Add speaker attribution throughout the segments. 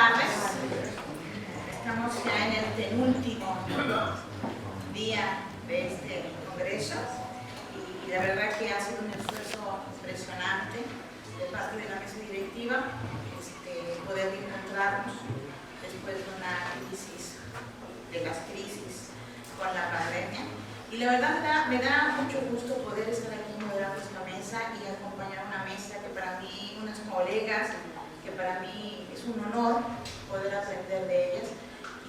Speaker 1: tardes. Estamos ya en el penúltimo día de este congreso y la verdad que ha sido un esfuerzo impresionante de parte de la mesa directiva poder encontrarnos después de una crisis, de las crisis con la pandemia. Y la verdad me da mucho gusto poder estar aquí moderando esta mesa y acompañar una mesa que para mí, unas colegas, que para mí es un honor poder aprender de ellas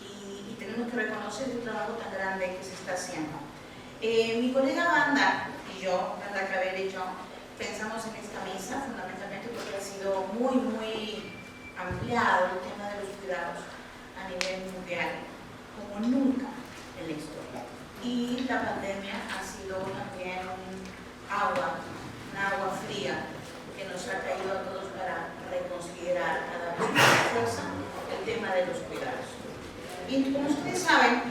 Speaker 1: y tenemos que reconocer el trabajo tan grande que se está haciendo. Mi colega Wanda y yo, Wanda Clavel y yo, pensamos en esta mesa fundamentalmente porque ha sido muy ampliado el tema de los cuidados a nivel mundial como nunca en la historia. Y la pandemia ha sido también un agua fría que nos ha caído a todos para reconsiderar cada vez más fuerza el tema de los cuidados. Y como ustedes saben,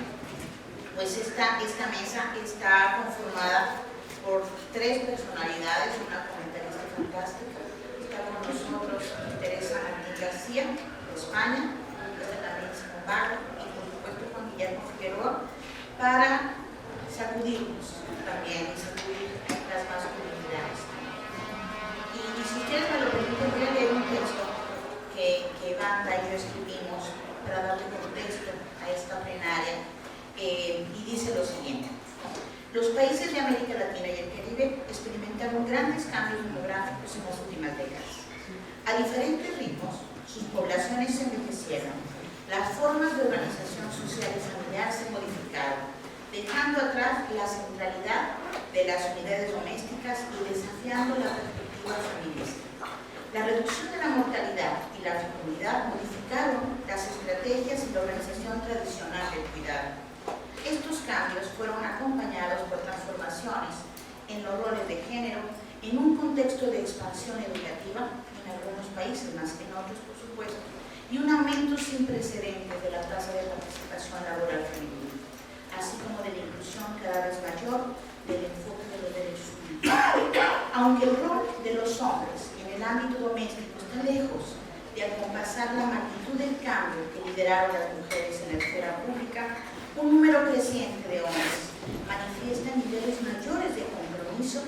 Speaker 1: pues esta mesa está conformada por tres personalidades, una comentarista fantástica. Está con nosotros Teresa Martín García, de España, está también Simón Barro y por supuesto Juan Guillermo Figueroa, para sacudirnos también y sacudir las masculinidades. Y si ustedes me lo permiten, voy a leer un texto que Wanda y yo escribimos para darle contexto a esta plenaria y dice lo siguiente: los países de América Latina y el Caribe experimentaron grandes cambios demográficos en las últimas décadas. A diferentes ritmos, sus poblaciones se envejecieron, las formas de organización social y familiar se modificaron, dejando atrás la centralidad de las unidades domésticas y desafiando la perspectiva feminista. La reducción de la mortalidad y la fecundidad modificaron las estrategias y la organización tradicional del cuidado. Estos cambios fueron acompañados por transformaciones en los roles de género en un contexto de expansión educativa en algunos países, más que en otros por supuesto, y un aumento sin precedentes de la tasa de participación laboral femenina, así como de la inclusión cada vez mayor del enfoque de los derechos humanos. Aunque el rol de los hombres en el ámbito doméstico está lejos de acompasar la magnitud del cambio que lideraron las mujeres en la esfera pública, un número creciente de hombres manifiesta niveles mayores de compromiso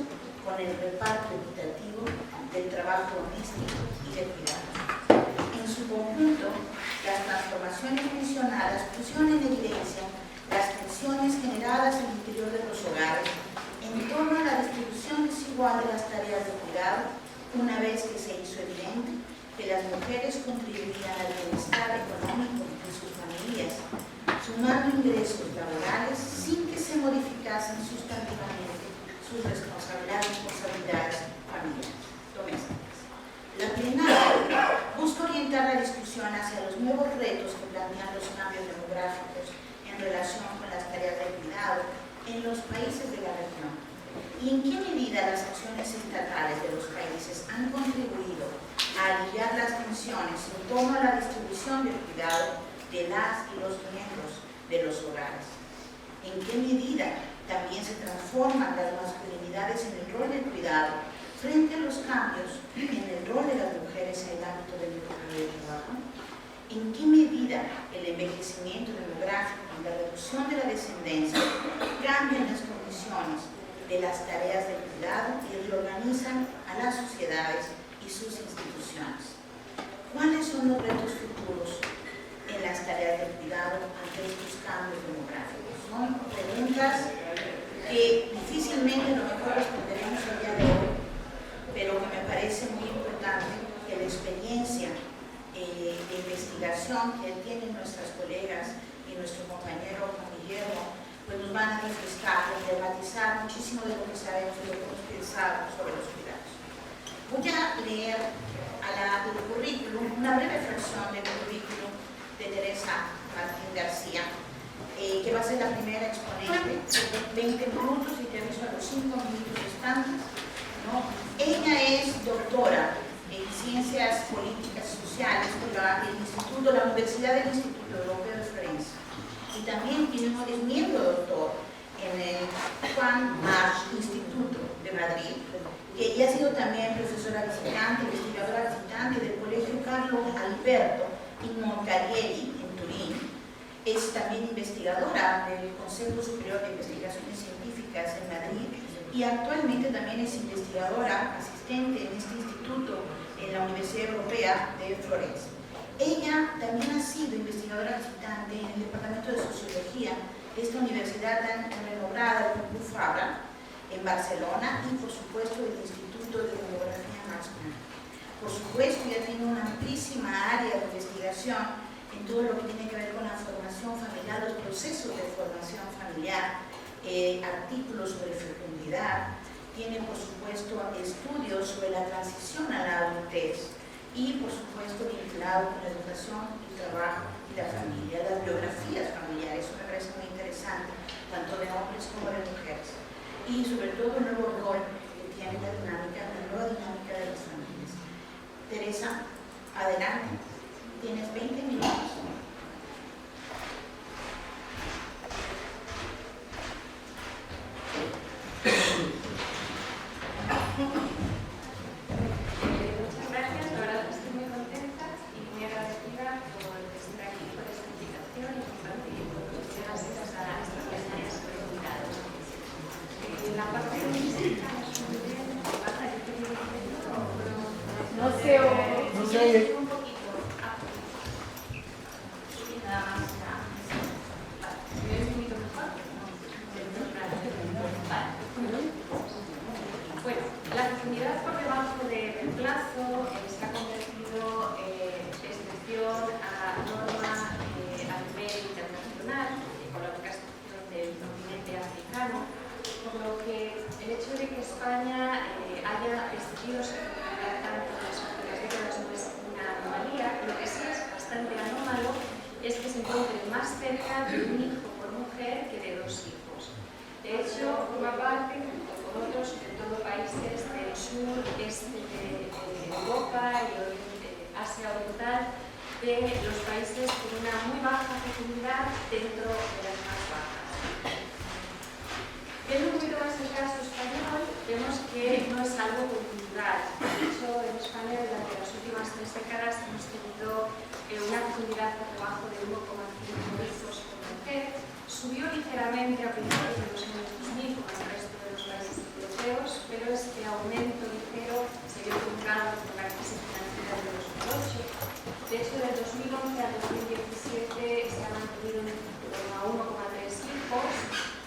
Speaker 1: con el reparto equitativo del trabajo doméstico y de cuidados. En su conjunto, las transformaciones mencionadas pusieron en evidencia las tensiones generadas en el interior de los hogares en torno a la distribución desigual de las tareas de cuidado, una vez que se hizo evidente que las mujeres contribuían al bienestar económico de sus familias, sumando ingresos laborales sin que se modificasen sustantivamente sus responsabilidades familiares, domésticas. La plenaria busca orientar la discusión hacia los nuevos retos que plantean los cambios demográficos en relación con las tareas de cuidado en los países de la región y en qué medida las acciones estatales de los países han contribuido a aliviar las tensiones en torno a la distribución del cuidado de las y los miembros de los hogares. En qué medida también se transforman las masculinidades en el rol del cuidado frente a los cambios en el rol de las mujeres en el ámbito del mercado de trabajo. ¿En qué medida el envejecimiento demográfico y la reducción de la descendencia cambian las condiciones de las tareas del cuidado y reorganizan a las sociedades y sus instituciones? ¿Cuáles son los retos futuros en las tareas del cuidado ante estos cambios demográficos? Son preguntas que difícilmente a lo mejor responderemos el día de hoy, pero que me parece muy importante que la experiencia de investigación que tienen nuestras colegas y nuestro compañero Juan Guillermo pues nos van a refrescar y dramatizar muchísimo de lo que sabemos y lo que hemos pensado sobre los cuidados. Voy a leer el currículum, una breve fracción del currículum de Teresa Martín García, que va a ser la primera exponente, 20 minutos y te aviso a los 5 minutos restantes, ¿no? Ella es doctora en Ciencias Políticas y Sociales por la Universidad del Instituto Europeo de Florencia y también es miembro doctor en el Juan March Instituto de Madrid, que ella ha sido también profesora visitante, investigadora visitante del Colegio Carlos Alberto in Montalieri, en Turín. Es también investigadora del Consejo Superior de Investigaciones Científicas en Madrid y actualmente también es investigadora asistente en este instituto en la Universidad Europea de Florencia. Ella también ha sido investigadora visitante en el Departamento de Sociología de esta universidad tan renombrada, el Pompeu Fabra, en Barcelona, y por supuesto el Instituto de Demografía Max Planck. Por supuesto, ella tiene una amplísima área de investigación en todo lo que tiene que ver con la formación familiar, los procesos de formación familiar, artículos sobre fecundidad, tiene por supuesto estudios sobre la transición a la adultez y por supuesto vinculado con la educación, el trabajo y la familia, las biografías familiares. Eso me parece muy interesante, tanto de hombres como de mujeres, y sobre todo el nuevo rol que tiene la nueva dinámica de las familias. Teresa, adelante. Tienes 20 minutos.
Speaker 2: Muchas gracias, la verdad es que estoy muy contenta y muy agradecida por estar aquí, por esta invitación y compartir con ustedes estas reflexiones sobre invitados. La parte lingüística no es muy bien, pasa que estoy diciendo, no sé, no sé. Un poquito. Nada más. ¿Me ves un poquito mejor? Bueno, la fecundidad por debajo del plazo se ha convertido de excepción a norma a nivel internacional, con la excepción del continente africano, por lo que el hecho de que España haya excedido su fecundidad tanto en las últimas décadas no es una anomalía. Lo que sí es bastante anómalo es que se encuentre más cerca de un hijo por mujer que de 2 hijos. De hecho, forma parte, junto con otros, sobre todo países del sur, este de Europa y Asia Oriental, de los países con una muy baja fecundidad dentro de las más bajas. Viendo un poquito más el caso español, vemos que no es algo cultural. De hecho, en España, durante las últimas 3 décadas, hemos tenido una fecundidad por debajo de 1,5 hijos por mujer. Subió ligeramente a principios de los años 2000, como el resto de los países europeos, pero este aumento ligero se vio truncado por la crisis financiera de 2008. De hecho, del 2011 al 2017 se ha mantenido en torno a 1,3 hijos,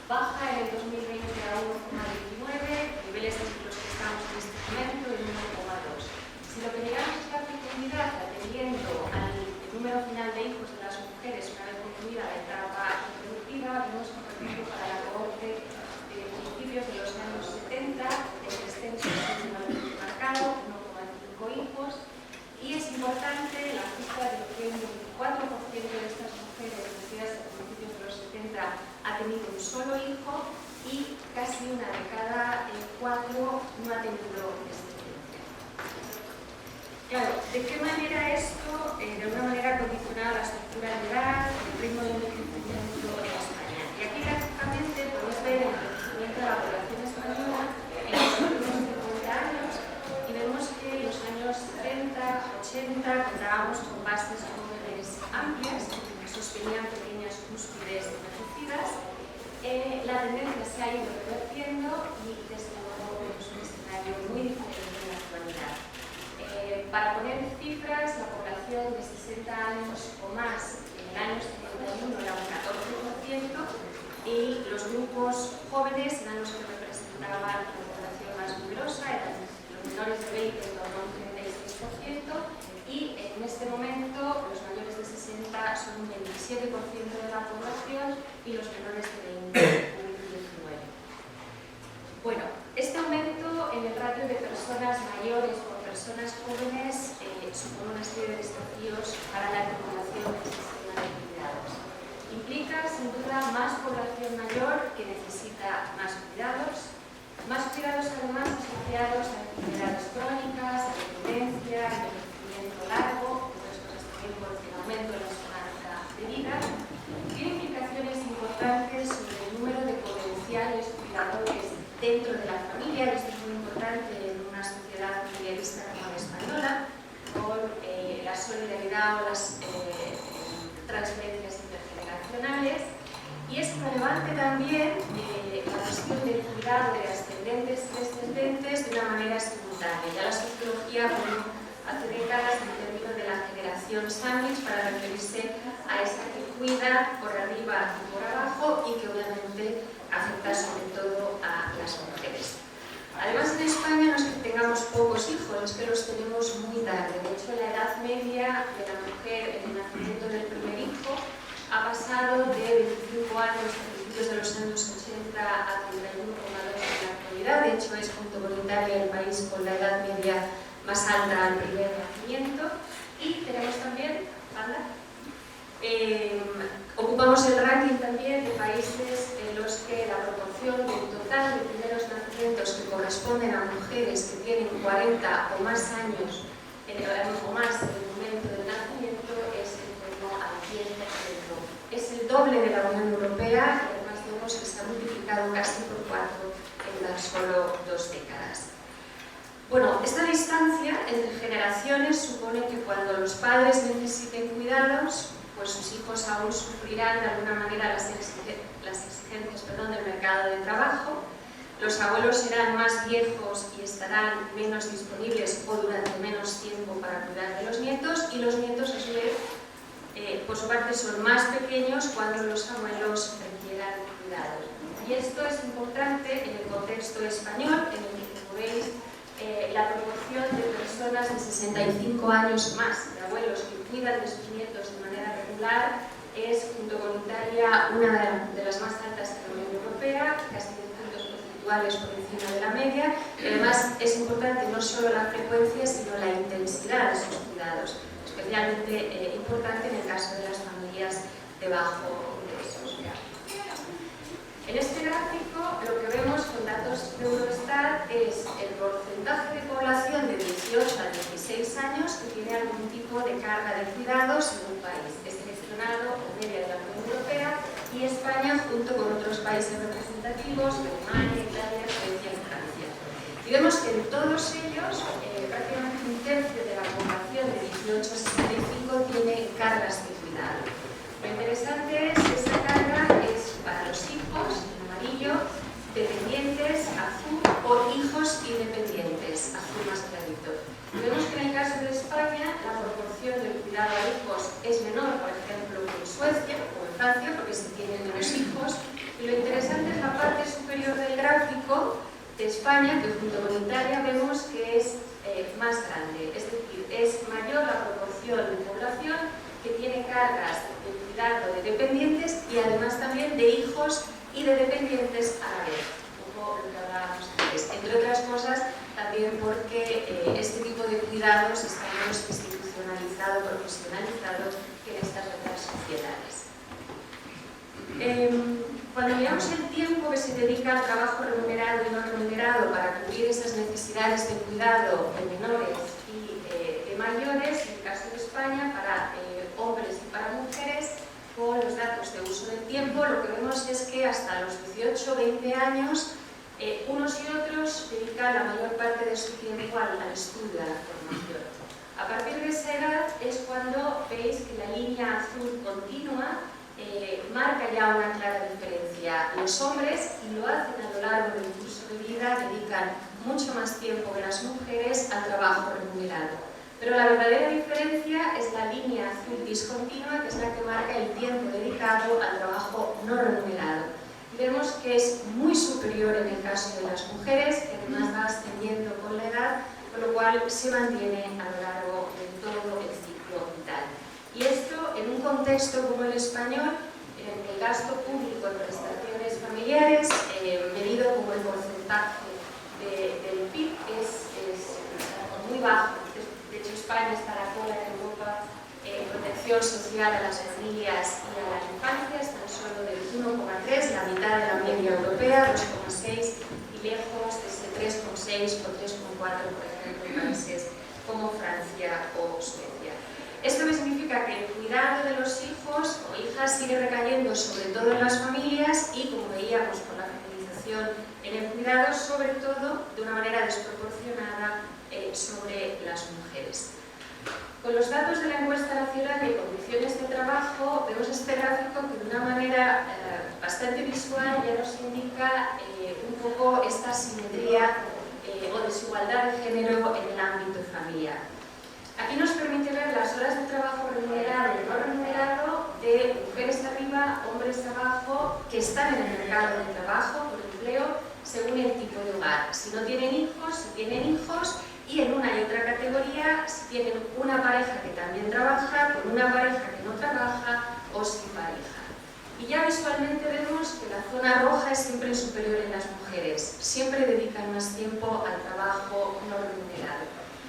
Speaker 2: baja en el 2020 a 1,29, niveles en los que estamos en este momento en 1,2. Si lo que miramos es la fecundidad atendiendo al número final de hijos de las mujeres una vez concluida la etapa reproductiva, vemos que, por ejemplo, para la cohorte de principios de los años 70, el descenso es un número marcado, 1,5 hijos, y es importante la cifra de que un 24% de estas mujeres nacidas a principios de los 70 ha tenido un solo hijo y casi 1 de cada 4 no ha tenido descendencia. Claro, ¿de qué manera esto, de alguna manera, condiciona la estructura de edad, el ritmo de envejecimiento en España? Y aquí gráficamente podéis ver el crecimiento de la población española en los últimos 50 años y vemos que en los años 70, 80 contábamos con bases jóvenes amplias que sostenían pequeñas cúspides envejecidas. La tendencia se ha ido revertiendo y desde luego vemos un escenario muy diferente en la actualidad. Para poner cifras, la población de 60 años o más en el año 71 era un 14% y los grupos jóvenes eran los que representaban la población más numerosa, eran los menores de 20 en torno a un 36% y en este momento los mayores de 60 son un 27% de la población y los menores de 20 un 19%. Bueno, este aumento en el ratio de personas mayores por personas jóvenes supone una serie de desafíos para la articulación del sistema de cuidados. Implica, sin duda, más población mayor que necesita más cuidados además asociados a enfermedades crónicas, a dependencia, a envejecimiento largo, otras cosas también por el aumento de la esperanza de vida. Tiene implicaciones importantes sobre el número de potenciales cuidadores dentro de la familia, y esto es muy importante en una sociedad familiarista como la española, con la solidaridad o las transferencias intergeneracionales. Y es relevante también la cuestión del cuidado de ascendentes y descendentes de una manera simultánea. Ya la sociología formó hace décadas el término de la generación sándwich para referirse a esa que cuida por arriba y por abajo y que obviamente afecta sobre todo a las mujeres. Además, en España no es que tengamos pocos hijos, es que los tenemos muy tarde. De hecho, la edad media de la mujer en el nacimiento del primer hijo ha pasado de 25 años a principios de los años 80 a 31,2 en la actualidad. De hecho, es junto con Italia el país con la edad media más alta al primer nacimiento. Y tenemos también, ocupamos el ranking también de países en los que la proporción del total de primeros nacimientos que corresponden a mujeres que tienen 40 o más años o más en el momento del nacimiento es en torno al 10%. Es el doble de la Unión Europea y además vemos que se ha multiplicado casi por 4 en tan solo 2 décadas. Bueno, esta distancia entre generaciones supone que cuando los padres necesiten cuidados, pues sus hijos aún sufrirán de alguna manera las exigencias del mercado de trabajo. Los abuelos serán más viejos y estarán menos disponibles o durante menos tiempo para cuidar de los nietos, y los nietos a su vez, por su parte, son más pequeños cuando los abuelos requieran cuidados. Y esto es importante en el contexto español, en el que, como veis, la proporción de personas de 65 años más, de abuelos que cuidan de sus nietos de manera regular, es, junto con Italia, una de las más altas de la Unión Europea, casi 10 puntos porcentuales por encima de la media. Y además es importante no solo la frecuencia, sino la intensidad de sus cuidados, especialmente importante en el caso de las familias de bajo ingresos. En este gráfico lo que vemos con datos de Eurostat es el porcentaje de población de 18 a 16 años que tiene algún tipo de carga de cuidados en un país. Es seleccionado en media de la Unión Europea y España junto con otros países representativos, Alemania, Italia, Suecia y Francia. Y vemos que en todos ellos, prácticamente un tercio de la población de 18 a 65 tiene cargas de cuidado. Lo interesante es que esta carga es para los hijos, en amarillo, dependientes, azul, o hijos independientes, azul más clarito. Vemos que en el caso de España la proporción del cuidado a hijos es menor, por ejemplo, que en Suecia o en Francia, porque se tienen menos hijos. Y lo interesante es la parte superior del gráfico de España, que junto con Italia vemos que es más grande, es decir, es mayor la proporción de población que tiene cargas de cuidado de dependientes y además también de hijos y de dependientes a la vez, un poco lo que hablábamos antes. Entre otras cosas, también porque este tipo de cuidados está menos institucionalizado, profesionalizado que en estas otras sociedades. Cuando miramos el tiempo que se dedica al trabajo remunerado y no remunerado para cubrir esas necesidades de cuidado de menores y de mayores, en el caso de España, para hombres y para mujeres, con los datos de uso del tiempo, lo que vemos es que hasta los 18 o 20 años, unos y otros dedican la mayor parte de su tiempo al estudio, a la formación. A partir de esa edad es cuando veis que la línea azul continua marca ya una clara diferencia. Los hombres, y lo hacen a lo largo del curso de vida, dedican mucho más tiempo que las mujeres al trabajo remunerado. Pero la verdadera diferencia es la línea azul discontinua, que es la que marca el tiempo dedicado al trabajo no remunerado. Vemos que es muy superior en el caso de las mujeres, que además va ascendiendo con la edad, con lo cual se mantiene a lo largo de todo el ciclo vital. Y esto, en un contexto como el español, en el que el gasto público en prestaciones familiares, medido como el porcentaje del PIB, es muy bajo. De hecho, España está a la cola en Europa en protección social a las familias y a la infancia, tan solo del 1,3, la mitad de la media europea, 2,6, y lejos de ese 3,6 o 3,4, por ejemplo, en países como Francia o Suecia. Esto significa que el cuidado de los hijos o hijas sigue recayendo sobre todo en las familias y, como veíamos por la feminización en el cuidado, sobre todo de una manera desproporcionada sobre las mujeres. Con los datos de la encuesta nacional de condiciones de trabajo, vemos este gráfico que de una manera bastante visual ya nos indica un poco esta asimetría o desigualdad de género en el ámbito familiar. Aquí nos permite ver las horas de trabajo remunerado y no remunerado de mujeres arriba, hombres abajo, que están en el mercado de trabajo por empleo según el tipo de hogar. Si no tienen hijos, si tienen hijos, y en una y otra categoría, si tienen una pareja que también trabaja, con una pareja que no trabaja o sin pareja. Y ya visualmente vemos que la zona roja es siempre superior en las mujeres, siempre dedican más tiempo al trabajo no remunerado.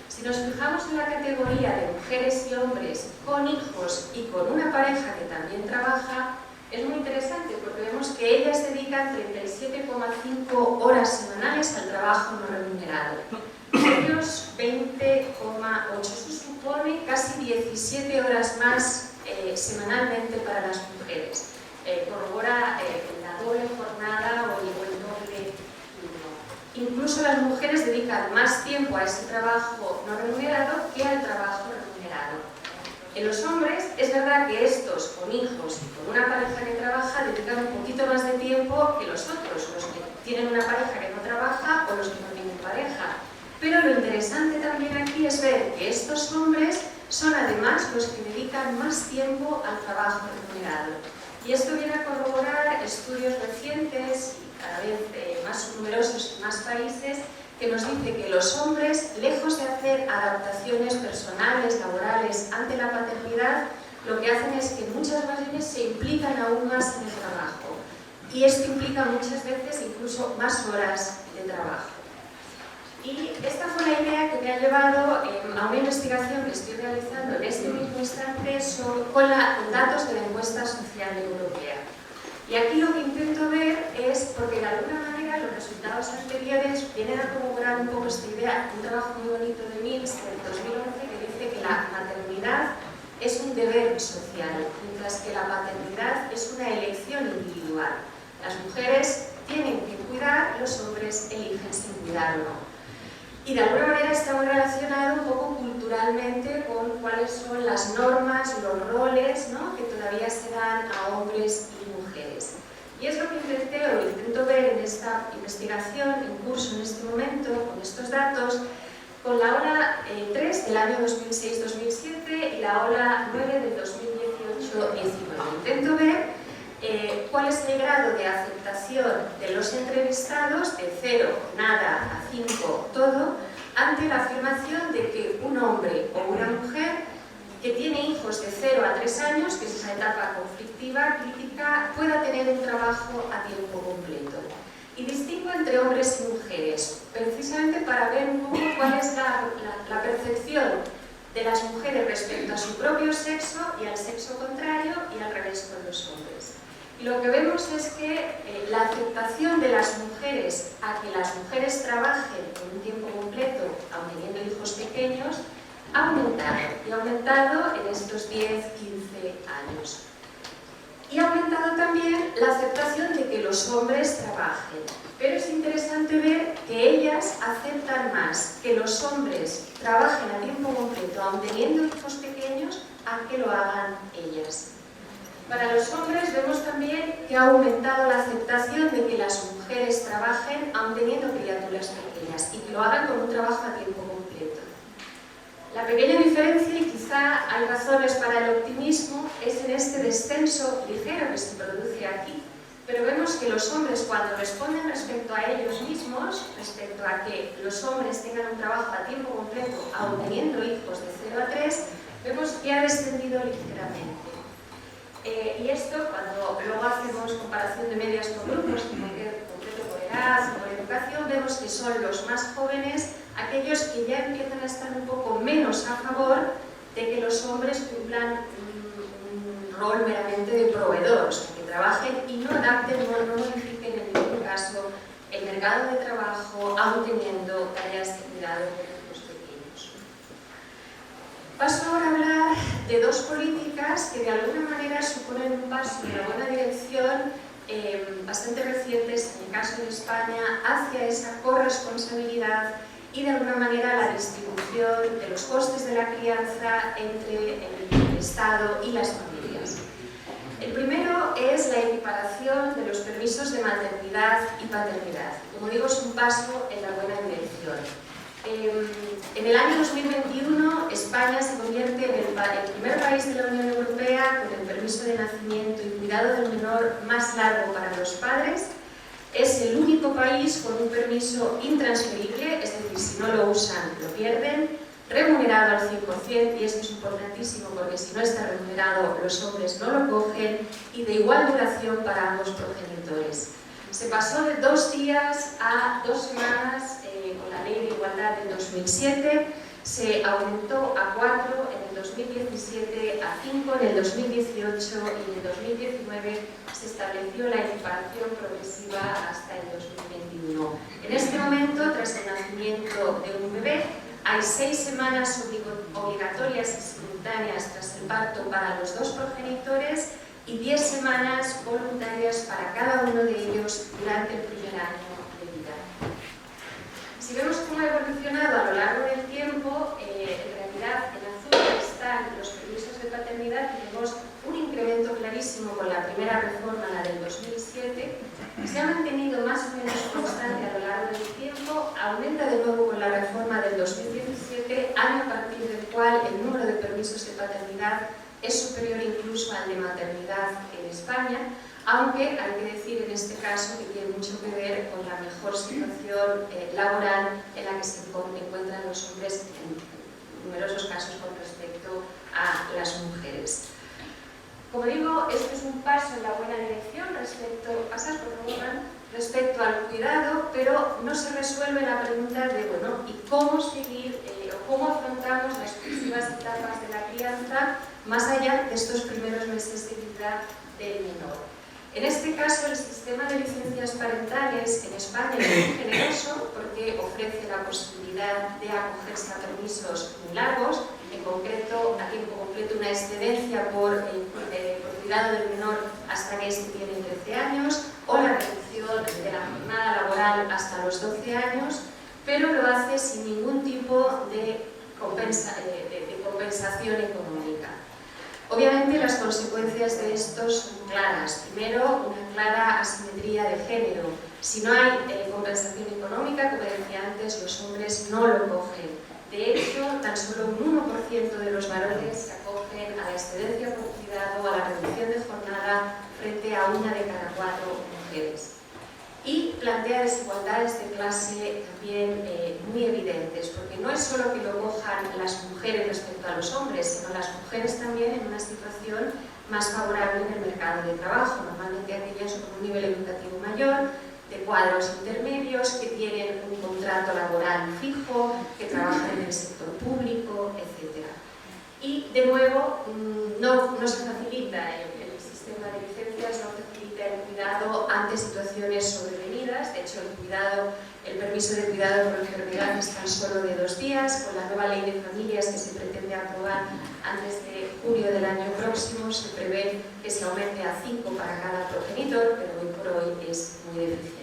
Speaker 2: Si nos fijamos en la categoría de mujeres y hombres con hijos y con una pareja que también trabaja, es muy interesante porque vemos que ellas dedican 37,5 horas semanales al trabajo no remunerado. Ellos 20,8. Eso supone casi 17 horas más semanalmente para las mujeres. Corrobora la doble jornada o el doble turno. Incluso las mujeres dedican más tiempo a ese trabajo no remunerado que al trabajo remunerado. En los hombres es verdad que estos con hijos y con una pareja que trabaja dedican un poquito más de tiempo que los otros, los que tienen una pareja que no trabaja o los que no tienen pareja. Pero lo interesante también aquí es ver que estos hombres son además los que dedican más tiempo al trabajo remunerado. Y esto viene a corroborar estudios recientes y cada vez más numerosos en más países que nos dice que los hombres, lejos de hacer adaptaciones personales, laborales ante la paternidad, lo que hacen es que en muchas ocasiones se implican aún más en el trabajo. Y esto implica muchas veces incluso más horas de trabajo. Y esta fue la idea que me ha llevado a una investigación que estoy realizando en este mismo instante con datos de la encuesta social europea. Y aquí lo que intento ver es, porque de alguna manera los resultados anteriores vienen a corroborar un poco esta idea, un trabajo muy bonito de Mills del 2011 que dice que la maternidad es un deber social, mientras que la paternidad es una elección individual. Las mujeres tienen que cuidar, los hombres eligen si cuidar o no. Y de alguna manera está muy relacionado un poco culturalmente con cuáles son las normas, los roles, ¿no?, que todavía se dan a hombres y mujeres. Y es lo que intenté o intento ver en esta investigación en curso en este momento, con estos datos, con la ola 3 del año 2006-2007 y la ola 9 del 2018-19. Intento ver cuál es el grado de aceptación de los entrevistados de 0, nada, a 5, todo, ante la afirmación de que un hombre o una mujer que tiene hijos de 0 a 3 años, que es esa etapa conflictiva, crítica, pueda tener un trabajo a tiempo completo. Y distingo entre hombres y mujeres, precisamente para ver un poco cuál es la percepción de las mujeres respecto a su propio sexo y al sexo contrario y al revés con los hombres. Y lo que vemos es que la aceptación de las mujeres a que las mujeres trabajen en un tiempo completo, aun teniendo hijos pequeños, ha aumentado. Y ha aumentado en estos 10-15 años. Y ha aumentado también la aceptación de que los hombres trabajen. Pero es interesante ver que ellas aceptan más que los hombres trabajen a tiempo completo, aun teniendo hijos pequeños, a que lo hagan ellas. Para los hombres vemos también que ha aumentado la aceptación de que las mujeres trabajen aun teniendo criaturas pequeñas y que lo hagan con un trabajo a tiempo completo. La pequeña diferencia, y quizá hay razones para el optimismo, es en este descenso ligero que se produce aquí. Pero vemos que los hombres, cuando responden respecto a ellos mismos, respecto a que los hombres tengan un trabajo a tiempo completo aun teniendo hijos de 0 a 3, vemos que ha descendido ligeramente. Y esto, cuando luego hacemos comparación de medias con grupos, concreto por edad o por educación, vemos que son los más jóvenes aquellos que ya empiezan a estar un poco menos a favor de que los hombres cumplan un rol meramente de proveedor, o sea, que trabajen y no adapten, no modifiquen en ningún caso el mercado de trabajo, aun teniendo tareas de cuidado con hijos pequeños. Paso ahora a hablar de dos políticas que de alguna manera suponen un paso en la buena dirección, bastante recientes en el caso de España, hacia esa corresponsabilidad y de alguna manera la distribución de los costes de la crianza entre el Estado y las familias. El primero es la equiparación de los permisos de maternidad y paternidad. Como digo, es un paso en la buena dirección. En el año 2021, España se convierte en el primer país de la Unión Europea con el permiso de nacimiento y cuidado del menor más largo para los padres. Es el único país con un permiso intransferible, es decir, si no lo usan, lo pierden, remunerado al 100%, y esto es importantísimo porque si no está remunerado, los hombres no lo cogen, y de igual duración para ambos progenitores. Se pasó de 2 días a 2 semanas con la Ley de Igualdad del 2007, se aumentó a 4 en el 2017, a 5 en el 2018 y en el 2019 se estableció la equiparación progresiva hasta el 2021. En este momento, tras el nacimiento de un bebé, hay 6 semanas obligatorias y simultáneas tras el parto para los 2 progenitores y 10 semanas voluntarias para cada uno de ellos durante el primer año de vida. Si vemos cómo ha evolucionado a lo largo del tiempo, en realidad en azul están los permisos de paternidad y vemos un incremento clarísimo con la primera reforma, la del 2007, se ha mantenido más o menos constante a lo largo del tiempo, aumenta de nuevo con la reforma del 2017, año a partir del cual el número de permisos de paternidad es superior incluso al de maternidad en España, aunque hay que decir en este caso que tiene mucho que ver con la mejor situación laboral en la que se encuentran los hombres en numerosos casos con respecto a las mujeres. Como digo, esto es un paso en la buena dirección respecto al cuidado, pero no se resuelve la pregunta de, bueno, ¿y cómo seguir o cómo afrontamos las sucesivas etapas de la crianza más allá de estos primeros meses de vida del menor? En este caso, el sistema de licencias parentales en España es muy generoso porque ofrece la posibilidad de acogerse a permisos muy largos, en concreto, a tiempo completo, una excedencia por cuidado del menor hasta que éste tiene 13 años, o la reducción de la jornada laboral hasta los 12 años, pero lo hace sin ningún tipo de compensación económica. Obviamente las consecuencias de esto son claras. Primero, una clara asimetría de género. Si no hay compensación económica, como decía antes, los hombres no lo cogen. De hecho, tan solo un 1% de los varones se acogen a la excedencia por cuidado o a la reducción de jornada frente a 1 de cada 4 mujeres. Y plantea desigualdades de clase también muy evidentes, porque no es solo que lo cojan las mujeres respecto a los hombres, sino las mujeres también en una situación más favorable en el mercado de trabajo, normalmente aquellas con un nivel educativo mayor, de cuadros intermedios, que tienen un contrato laboral fijo, que trabajan en el sector público, etc. Y, de nuevo, no se facilita el sistema de licencias, no facilita el cuidado ante situaciones sobrevenidas. De hecho, el permiso de cuidado por enfermedad es tan solo de 2 días. Con la nueva ley de familias que se pretende aprobar antes de junio del año próximo, se prevé que se aumente a 5 para cada progenitor, pero hoy por hoy es muy deficiente.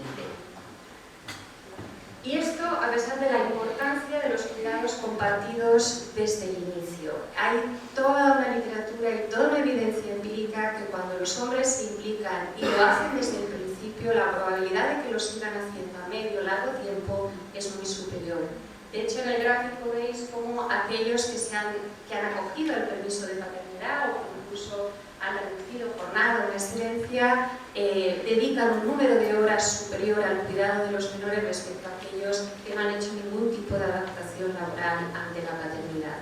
Speaker 2: Y esto a pesar de la importancia de los cuidados compartidos desde el inicio. Hay toda una literatura y toda una evidencia empírica que cuando los hombres se implican y lo hacen desde el principio, la probabilidad de que lo sigan haciendo a medio o largo tiempo es muy superior. De hecho, en el gráfico veis cómo aquellos que han acogido el permiso de paternidad o que incluso han reducido jornada o excedencia, dedican un número de horas superior al cuidado de los menores respecto a aquellos que no han hecho ningún tipo de adaptación laboral ante la paternidad.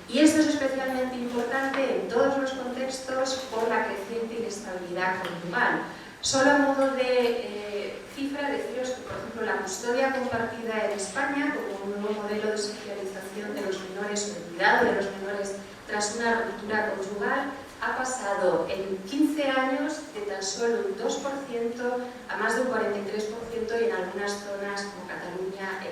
Speaker 2: Y esto es especialmente importante en todos los contextos por la creciente inestabilidad conyugal. Solo a modo de cifra, deciros que, por ejemplo, la custodia compartida en España, como un nuevo modelo de socialización de los menores o de cuidado de los menores tras una ruptura conyugal, ha pasado en 15 años de tan solo un 2% a más de un 43% y en algunas zonas como Cataluña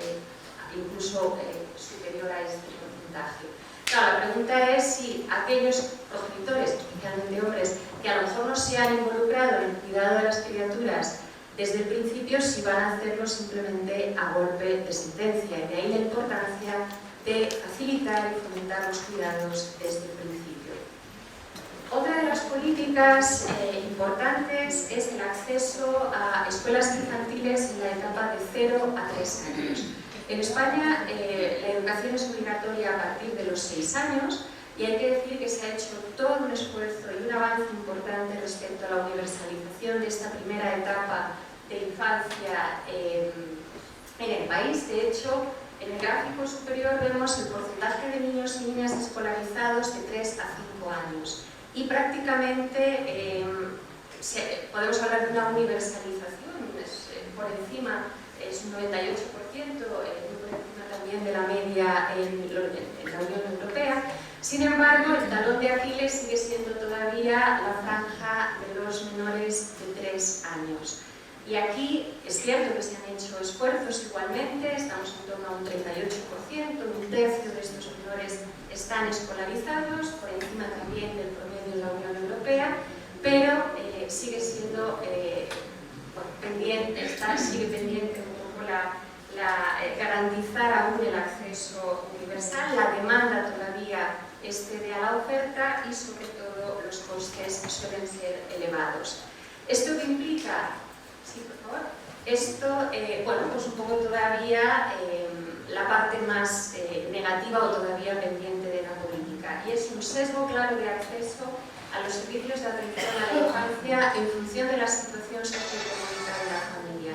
Speaker 2: incluso superior a este porcentaje. Claro, la pregunta es si aquellos progenitores, especialmente hombres, que a lo mejor no se han involucrado en el cuidado de las criaturas desde el principio si van a hacerlo simplemente a golpe de sentencia, y de ahí la importancia de facilitar y fomentar los cuidados desde el principio. Otra de las políticas importantes es el acceso a escuelas infantiles en la etapa de 0 a 3 años. En España la educación es obligatoria a partir de los 6 años, y hay que decir que se ha hecho todo un esfuerzo y un avance importante respecto a la universalización de esta primera etapa de infancia en el país. De hecho, en el gráfico superior vemos el porcentaje de niños y niñas escolarizados de 3 a 5 años. Y prácticamente podemos hablar de una universalización, por encima es un 98%, por encima también de la media en la Unión Europea. Sin embargo, el talón de Aquiles sigue siendo todavía la franja de los menores de 3 años. Y aquí es cierto que se han hecho esfuerzos igualmente, estamos en torno a un 38%, un tercio de estos menores están escolarizados, por encima también del promedio de la Unión Europea, pero sigue siendo sigue pendiente un poco garantizar aún el acceso universal. La demanda todavía excede a la oferta y sobre todo los costes suelen ser elevados. ¿Esto qué implica? Sí, por favor. Esto, bueno, pues un poco todavía la parte más negativa o todavía pendiente de la política, y es un sesgo claro de acceso a los servicios de atención a la infancia en función de la situación socioeconómica de la familia.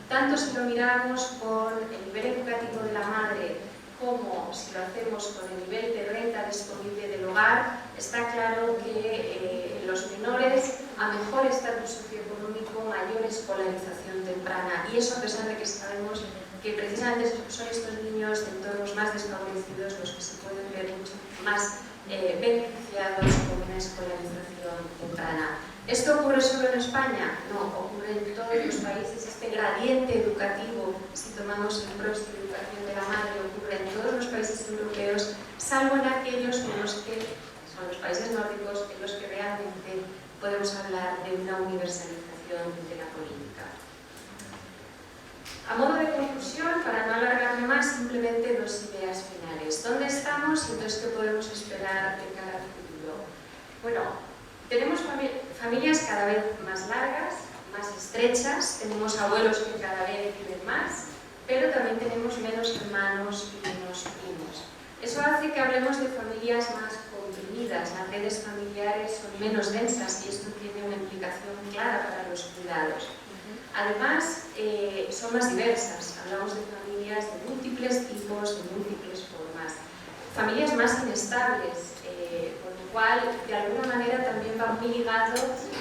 Speaker 2: Tanto si lo miramos por el nivel educativo de la madre como si lo hacemos con el nivel de renta disponible del hogar, está claro que los menores a mejor estatus socioeconómico, mayor escolarización temprana, y eso a pesar de que sabemos que precisamente son estos niños de entornos más desfavorecidos los que se pueden ver mucho más beneficiados con una escolarización temprana. ¿Esto ocurre solo en España? No, ocurre en todos los países. Este gradiente educativo, si tomamos el PROS de educación de la madre, ocurre en todos los países europeos, salvo en aquellos en los que son los países nórdicos, en los que realmente podemos hablar de una universalización de la política. A modo de conclusión, para no alargarme más, simplemente 2 ideas finales. ¿Dónde estamos y entonces qué podemos esperar de cara al futuro? Bueno, tenemos familias cada vez más largas, más estrechas, tenemos abuelos que cada vez viven más, pero también tenemos menos hermanos y menos primos. Eso hace que hablemos de familias más comprimidas, las redes familiares son menos densas y esto tiene una implicación clara para los cuidados. Además, son más diversas, hablamos de familias de múltiples tipos, de múltiples formas. Familias más inestables, con lo cual, de alguna manera, también va muy ligado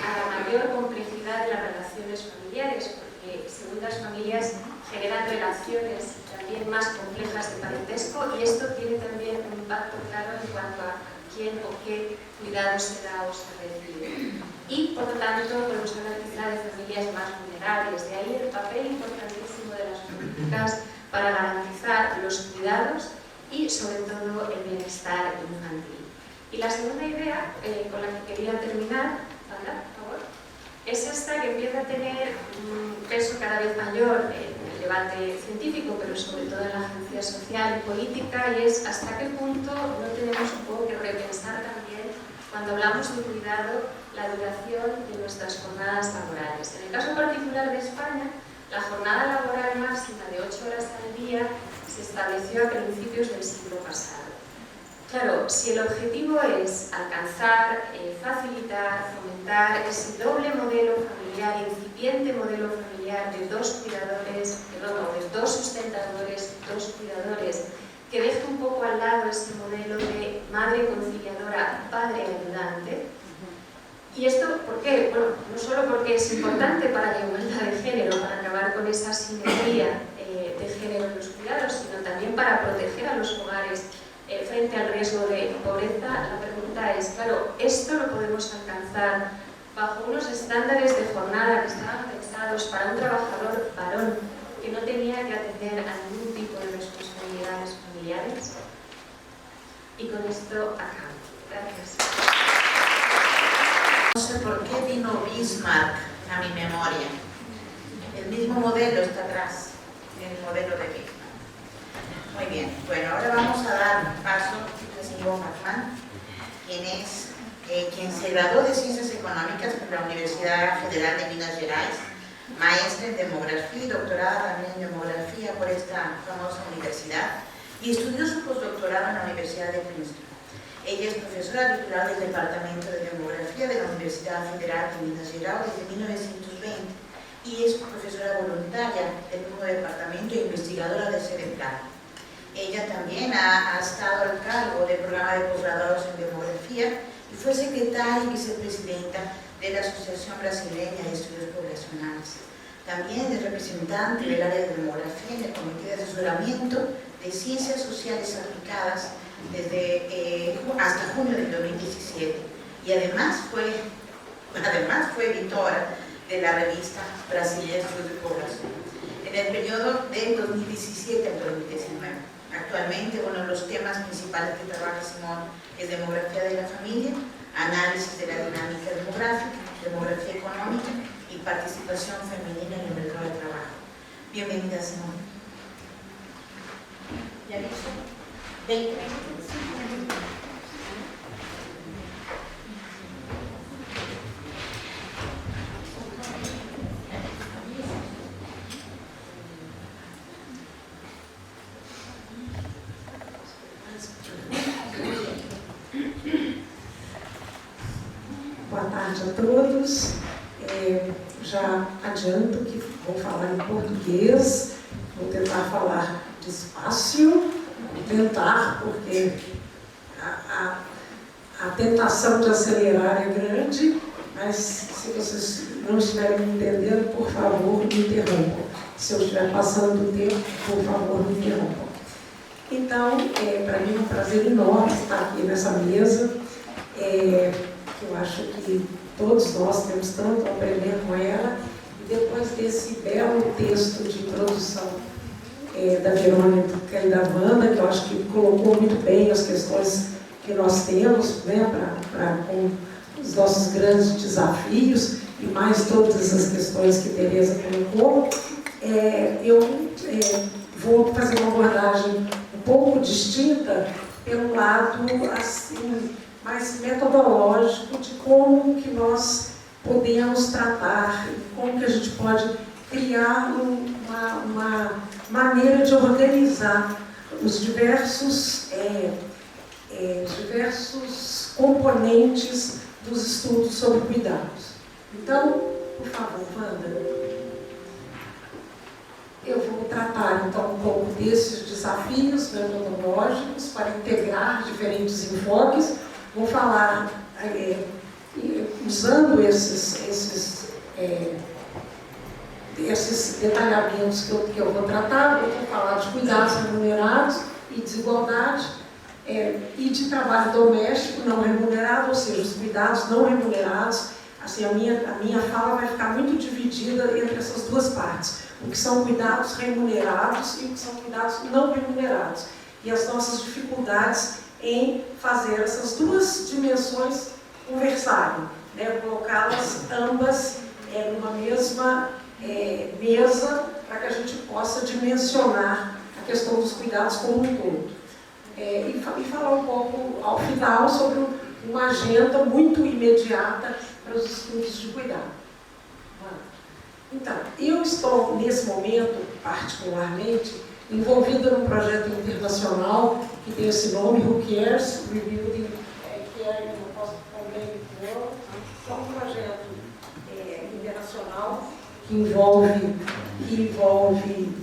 Speaker 2: a la mayor complejidad de las relaciones familiares, porque segundas familias generan relaciones también más complejas de parentesco, y esto tiene también un impacto claro en cuanto a quién o qué cuidado se da o se recibe. Y, por lo tanto, podemos hablar quizá de familias más vulnerables. De ahí el papel importantísimo de las políticas para garantizar los cuidados y, sobre todo, el bienestar infantil. Y la segunda idea con la que quería terminar, Sandra, por favor, es esta que empieza a tener un peso cada vez mayor en el debate científico, pero sobre todo en la agencia social y política, y es hasta qué punto no tenemos un poco que repensar también, cuando hablamos de cuidado, la duración de nuestras jornadas laborales. En el caso particular de España, la jornada laboral máxima de 8 horas al día se estableció a principios del siglo pasado. Claro, si el objetivo es alcanzar, facilitar, fomentar ese doble modelo familiar, incipiente modelo familiar de 2 cuidadores, perdón, de 2 sustentadores, 2 cuidadores, que deje un poco al lado ese modelo de madre conciliadora, padre ayudante. ¿Y esto por qué? Bueno, no solo porque es importante para la igualdad de género, para acabar con esa simetría de género en los cuidados, sino también para proteger a los hogares frente al riesgo de pobreza. La pregunta es, claro, ¿esto lo podemos alcanzar bajo unos estándares de jornada que estaban pensados para un trabajador varón que no tenía que atender a ningún tipo de responsabilidades familiares? Y con esto acabo. Gracias.
Speaker 1: No sé por qué vino Bismarck a mi memoria. el mismo modelo está atrás, el modelo de vida. Muy bien, bueno, ahora vamos a dar paso al señor Bachmann, quien se graduó de Ciencias Económicas por la Universidad Federal de Minas Gerais, maestra en Demografía y doctorada también en Demografía por esta famosa universidad, y estudió su postdoctorado en la Universidad de Princeton. Ella es profesora titular del Departamento de Demografía de la Universidad Federal de Minas Gerais desde 1920 y es profesora voluntaria del mismo departamento e investigadora de CEDEPLAN. Ella también ha estado al cargo del programa de posgraduados en Demografía y fue secretaria y vicepresidenta de la Asociación Brasileña de Estudios Poblacionales. También es representante del área de Demografía en el Comité de Asesoramiento de Ciencias Sociales Aplicadas hasta junio del 2017 y además fue editora de la revista Brasileña de Estudios de Población en el periodo del 2017 al 2019. Actualmente uno de los temas principales que trabaja Simón es demografía de la familia, análisis de la dinámica demográfica, demografía económica y participación femenina en el mercado de trabajo. Bienvenida, Simón. ¿Ya listo? 20 minutos.
Speaker 3: Boa tarde a todos. Já adianto que vou falar em português, vou tentar falar despacio, porque a tentação de acelerar é grande, mas se vocês não estiverem me entendendo, por favor, me interrompam. Se eu estiver passando do tempo, por favor, me interrompam. Então, para mim é um prazer enorme estar aqui nessa mesa. Eu acho que todos nós temos tanto a aprender com ela, e depois desse belo texto de introdução da Verônica e da Wanda, que eu acho que colocou muito bem as questões que nós temos, né, com os nossos grandes desafios, e mais todas as questões que Tereza colocou, eu vou fazer uma abordagem um pouco distinta pelo lado, assim, mais metodológico de como que nós podemos tratar e como que a gente pode criar uma maneira de organizar os diversos componentes dos estudos sobre cuidados. Então, por favor, Wanda, eu vou tratar então um pouco desses desafios metodológicos para integrar diferentes enfoques. Vou falar, usando esses detalhamentos que eu vou tratar, eu vou falar de cuidados remunerados e desigualdade, e de trabalho doméstico não remunerado, ou seja, os cuidados não remunerados. Assim, a minha fala vai ficar muito dividida entre essas duas partes, o que são cuidados remunerados e o que são cuidados não remunerados, e as nossas dificuldades em fazer essas duas dimensões conversarem, né? Colocá-las ambas numa mesma mesa para que a gente possa dimensionar a questão dos cuidados como um todo. E falar um pouco, ao final, sobre uma agenda muito imediata para os estudos de cuidado. Então, eu estou, nesse momento, particularmente, envolvida num projeto internacional que tem esse nome, Who Cares? Rebuilding Caring in a Post-Pandemic World. É um projeto internacional que envolve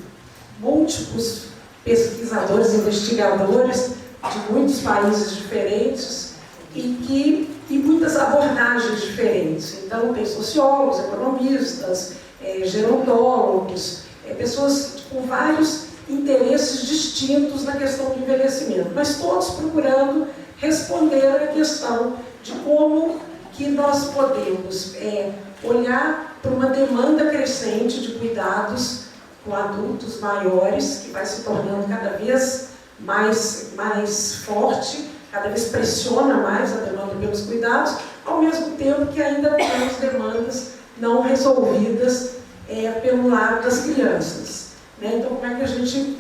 Speaker 3: múltiplos pesquisadores, investigadores de muitos países diferentes e muitas abordagens diferentes. Então, tem sociólogos, economistas, gerontólogos, pessoas com vários interesses distintos na questão do envelhecimento, mas todos procurando responder à questão de como que nós podemos olhar para uma demanda crescente de cuidados com adultos maiores, que vai se tornando cada vez mais forte, cada vez pressiona mais a demanda pelos cuidados, ao mesmo tempo que ainda temos demandas não resolvidas pelo lado das crianças, né? Então, como é que a gente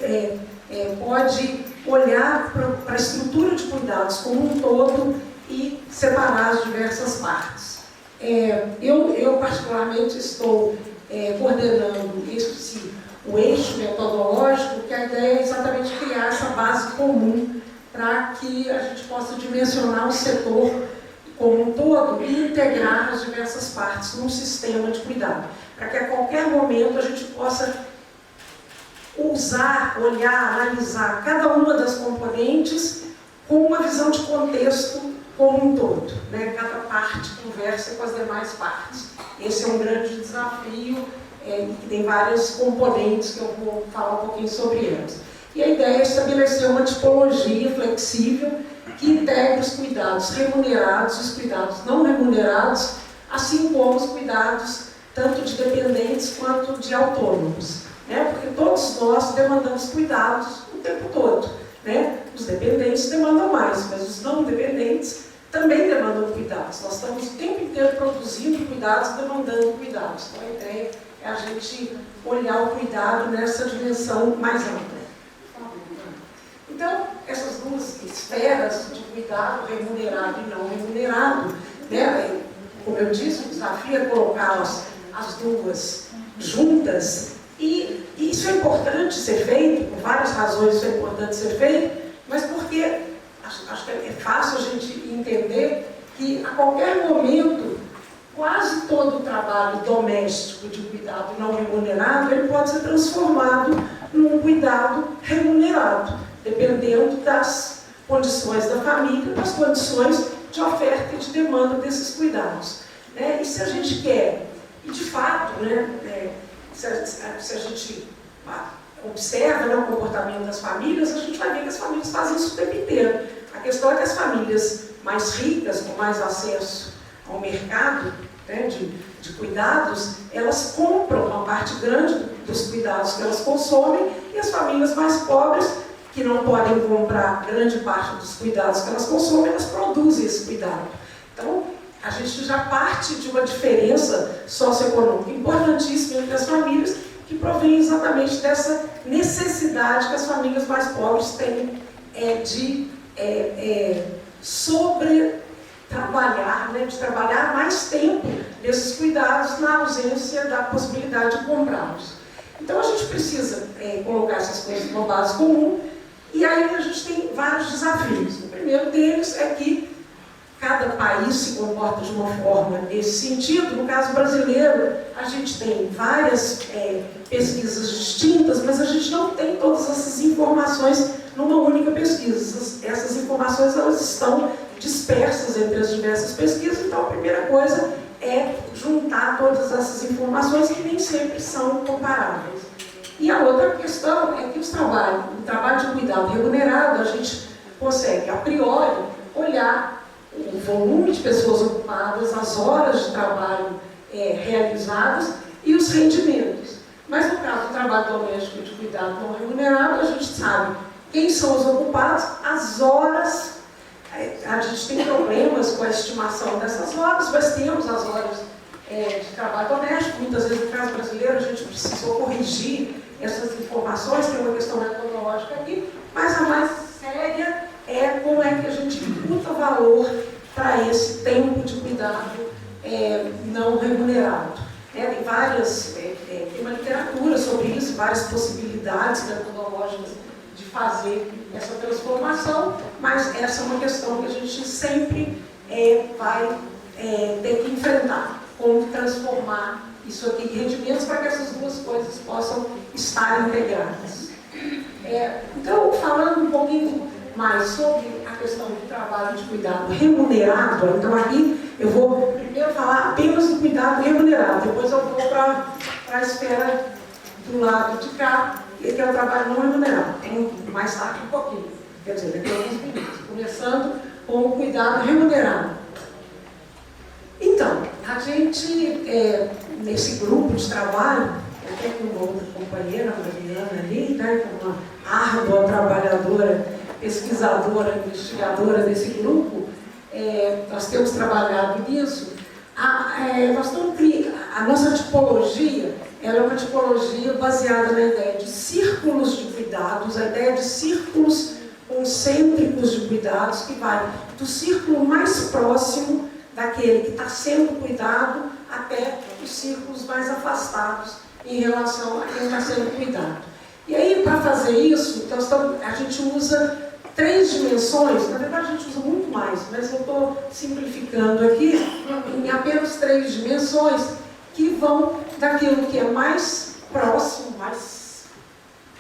Speaker 3: pode olhar para a estrutura de cuidados como um todo e separar as diversas partes. Eu particularmente, estou coordenando o eixo metodológico, que a ideia é exatamente criar essa base comum para que a gente possa dimensionar o setor como um todo e integrar as diversas partes num sistema de cuidado, para que a qualquer momento a gente possa usar, olhar, analisar cada uma das componentes com uma visão de contexto como um todo, né? Cada parte conversa com as demais partes. Esse é um grande desafio e tem várias componentes que eu vou falar um pouquinho sobre elas. E a ideia é estabelecer uma tipologia flexível que integre os cuidados remunerados e os cuidados não remunerados, assim como os cuidados tanto de dependentes quanto de autônomos, né? Porque todos nós demandamos cuidados o tempo todo, né? Os dependentes demandam mais, mas os não dependentes também demandam cuidados. Nós estamos o tempo inteiro produzindo cuidados e demandando cuidados. Então a ideia é a gente olhar o cuidado nessa dimensão mais ampla. Então, essas duas esferas de cuidado remunerado e não remunerado, né? Como eu disse, o desafio é colocá-las as duas juntas, e isso é importante ser feito, por várias razões isso é importante ser feito, mas porque acho que é fácil a gente entender que a qualquer momento quase todo o trabalho doméstico de cuidado não remunerado ele pode ser transformado num cuidado remunerado, dependendo das condições da família, das condições de oferta e de demanda desses cuidados, né? E se a gente quer, e de fato, né, se a gente observa, né, o comportamento das famílias, a gente vai ver que as famílias fazem isso o tempo inteiro. A questão é que as famílias mais ricas, com mais acesso ao mercado, né, de cuidados, elas compram uma parte grande dos cuidados que elas consomem, e as famílias mais pobres, que não podem comprar grande parte dos cuidados que elas consomem, elas produzem esse cuidado. Então, a gente já parte de uma diferença socioeconômica importantíssima entre as famílias, que provém exatamente dessa necessidade que as famílias mais pobres têm de trabalhar, né, de trabalhar mais tempo nesses cuidados na ausência da possibilidade de comprá-los. Então a gente precisa colocar essas coisas numa base comum, e aí a gente tem vários desafios. O primeiro deles é que cada país se comporta de uma forma nesse sentido. No caso brasileiro, a gente tem várias pesquisas distintas, mas a gente não tem todas essas informações numa única pesquisa. Essas informações elas estão dispersas entre as diversas pesquisas, então a primeira coisa é juntar todas essas informações que nem sempre são comparáveis. E a outra questão é que o trabalho de cuidado remunerado, a gente consegue, a priori, olhar o volume de pessoas ocupadas, as horas de trabalho realizadas e os rendimentos. Mas no caso do trabalho doméstico e de cuidado não remunerado, a gente sabe quem são os ocupados, as horas. A gente tem problemas com a estimação dessas horas, mas temos as horas de trabalho doméstico. Muitas vezes, no caso brasileiro, a gente precisou corrigir essas informações, tem uma questão metodológica aqui, mas a mais séria é como é que a gente imputa valor para esse tempo de cuidado não remunerado. Tem tem uma literatura sobre isso, várias possibilidades metodológicas de fazer essa transformação, mas essa é uma questão que a gente sempre vai ter que enfrentar, como transformar isso aqui em rendimentos para que essas duas coisas possam estar integradas. Então, falando um pouquinho mais sobre a questão do trabalho de cuidado remunerado, então aqui eu vou primeiro falar apenas do cuidado remunerado, depois eu vou para a esfera do lado de cá, que é o trabalho não remunerado. Tem mais tarde um pouquinho, quer dizer, daqui a alguns minutos, começando com o cuidado remunerado. Então, a gente, nesse grupo de trabalho, até com uma outra companheira, a Mariana ali, né, uma árdua trabalhadora, pesquisadora, investigadora desse grupo, nós temos trabalhado nisso. A nossa tipologia ela é uma tipologia baseada na ideia de círculos de cuidados, a ideia de círculos concêntricos de cuidados, que vai do círculo mais próximo daquele que está sendo cuidado até os círculos mais afastados em relação a quem está sendo cuidado. E aí, para fazer isso, então, a gente usa 3 dimensões, na verdade a gente usa muito mais, mas eu estou simplificando aqui em apenas 3 dimensões que vão daquilo que é mais próximo, mais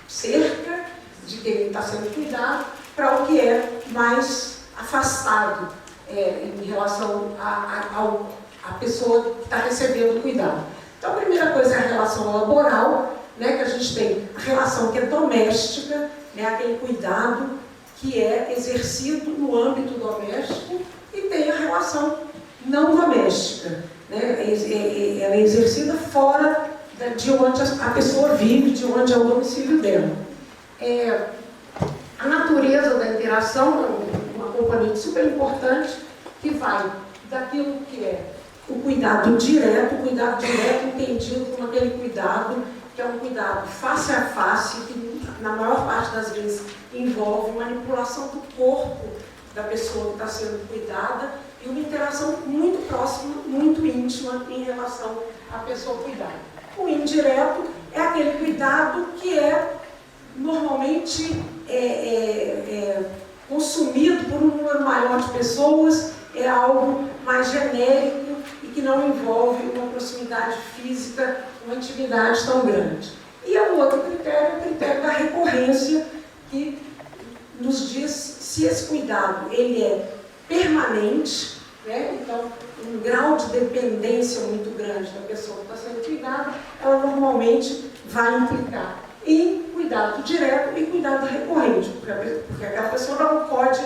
Speaker 3: cerca de quem está sendo cuidado, para o que é mais afastado em relação à pessoa que está recebendo o cuidado. Então, a primeira coisa é a relação laboral, né, que a gente tem a relação que é doméstica, né, aquele cuidado que é exercido no âmbito doméstico, e tem a relação não doméstica, né, ela é exercida fora de onde a pessoa vive, de onde é o domicílio dela. A natureza da interação é uma componente super importante que vai daquilo que é o cuidado direto entendido como aquele cuidado que é um cuidado face a face, que na maior parte das vezes envolve manipulação do corpo da pessoa que está sendo cuidada e uma interação muito próxima, muito íntima em relação à pessoa cuidada. O indireto é aquele cuidado que é normalmente consumido por um número maior de pessoas, é algo mais genérico e que não envolve uma proximidade física, uma intimidade tão grande. E o outro critério é o critério da recorrência, que nos diz se esse cuidado ele é permanente, né? Então, um grau de dependência muito grande da pessoa que está sendo cuidada, ela normalmente vai implicar em cuidado direto e cuidado recorrente, porque aquela pessoa não pode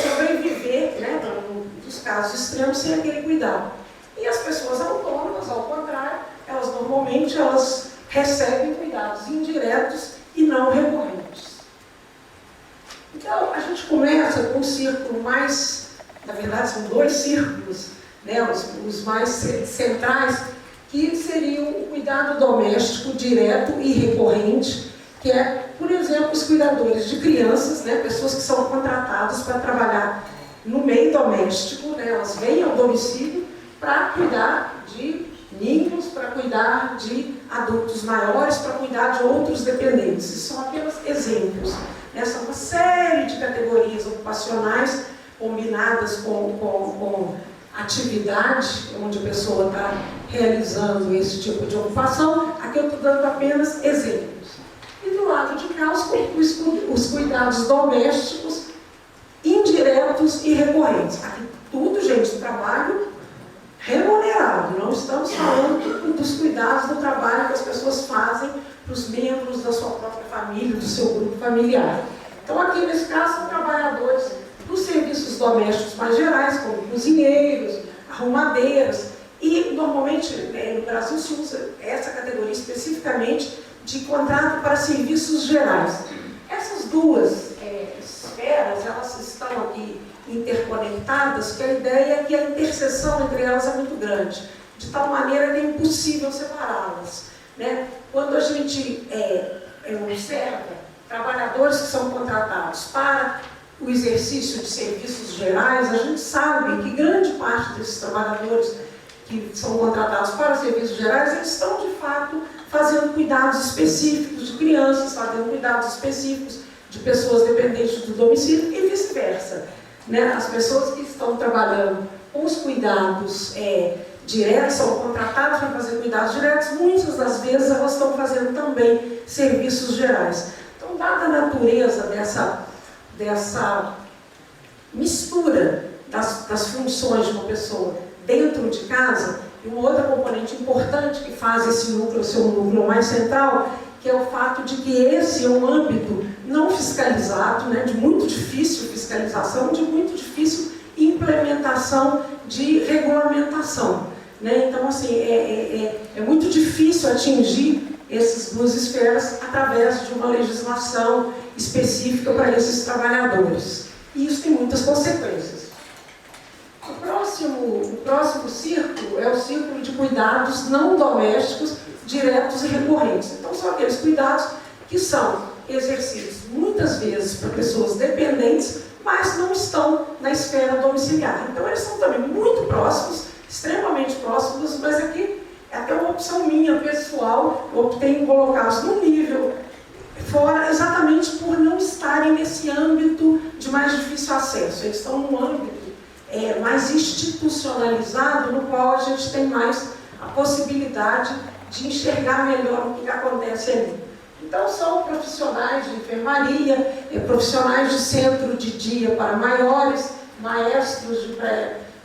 Speaker 3: sobreviver, né, nos casos extremos, sem aquele cuidado. E as pessoas autônomas, ao contrário, elas normalmente recebem cuidados indiretos e não recorrentes. Então, a gente começa com um círculo mais, na verdade são 2 círculos, né, os mais centrais, que seriam o cuidado doméstico direto e recorrente, que é, por exemplo, os cuidadores de crianças, né, pessoas que são contratadas para trabalhar no meio doméstico, né, elas vêm ao domicílio para cuidar de ninhos, para cuidar de adultos maiores, para cuidar de outros dependentes. Isso são apenas exemplos, né? São uma série de categorias ocupacionais combinadas com atividade, onde a pessoa está realizando esse tipo de ocupação. Aqui eu estou dando apenas exemplos. E do lado de cá, os cuidados domésticos indiretos e recorrentes. Aqui tudo, gente, trabalho remunerado. Não estamos falando dos cuidados do trabalho que as pessoas fazem para os membros da sua própria família, do seu grupo familiar. Então, aqui nesse caso, são trabalhadores dos serviços domésticos mais gerais, como cozinheiros, arrumadeiras, e normalmente no Brasil se usa essa categoria especificamente de contrato para serviços gerais. Essas duas esferas, elas estão aqui interconectadas, que a ideia é que a interseção entre elas é muito grande, de tal maneira que é impossível separá-las, né? Quando a gente observa trabalhadores que são contratados para o exercício de serviços gerais, a gente sabe que grande parte desses trabalhadores que são contratados para serviços gerais, eles estão, de fato, fazendo cuidados específicos de crianças, fazendo cuidados específicos de pessoas dependentes do domicílio e vice-versa, né? As pessoas que estão trabalhando com os cuidados diretos, são contratadas para fazer cuidados diretos, muitas das vezes elas estão fazendo também serviços gerais. Então, dada a natureza dessa mistura das funções de uma pessoa dentro de casa, e uma outra componente importante que faz esse núcleo ser um núcleo mais central, que é o fato de que esse é um âmbito não fiscalizado, né, de muito difícil fiscalização, de muito difícil implementação de regulamentação, né? Então, assim, é muito difícil atingir essas 2 esferas através de uma legislação específica para esses trabalhadores. E isso tem muitas consequências. O próximo círculo é o círculo de cuidados não domésticos diretos e recorrentes. Então, são aqueles cuidados que são exercidos muitas vezes por pessoas dependentes, mas não estão na esfera domiciliar. Então, eles são também muito próximos, extremamente próximos, mas aqui é até uma opção minha, pessoal, eu optei em colocá-los no nível fora, exatamente por não estarem nesse âmbito de mais difícil acesso. Eles estão num âmbito mais institucionalizado, no qual a gente tem mais a possibilidade de enxergar melhor o que acontece ali. Então, são profissionais de enfermaria, profissionais de centro de dia para maiores, maestros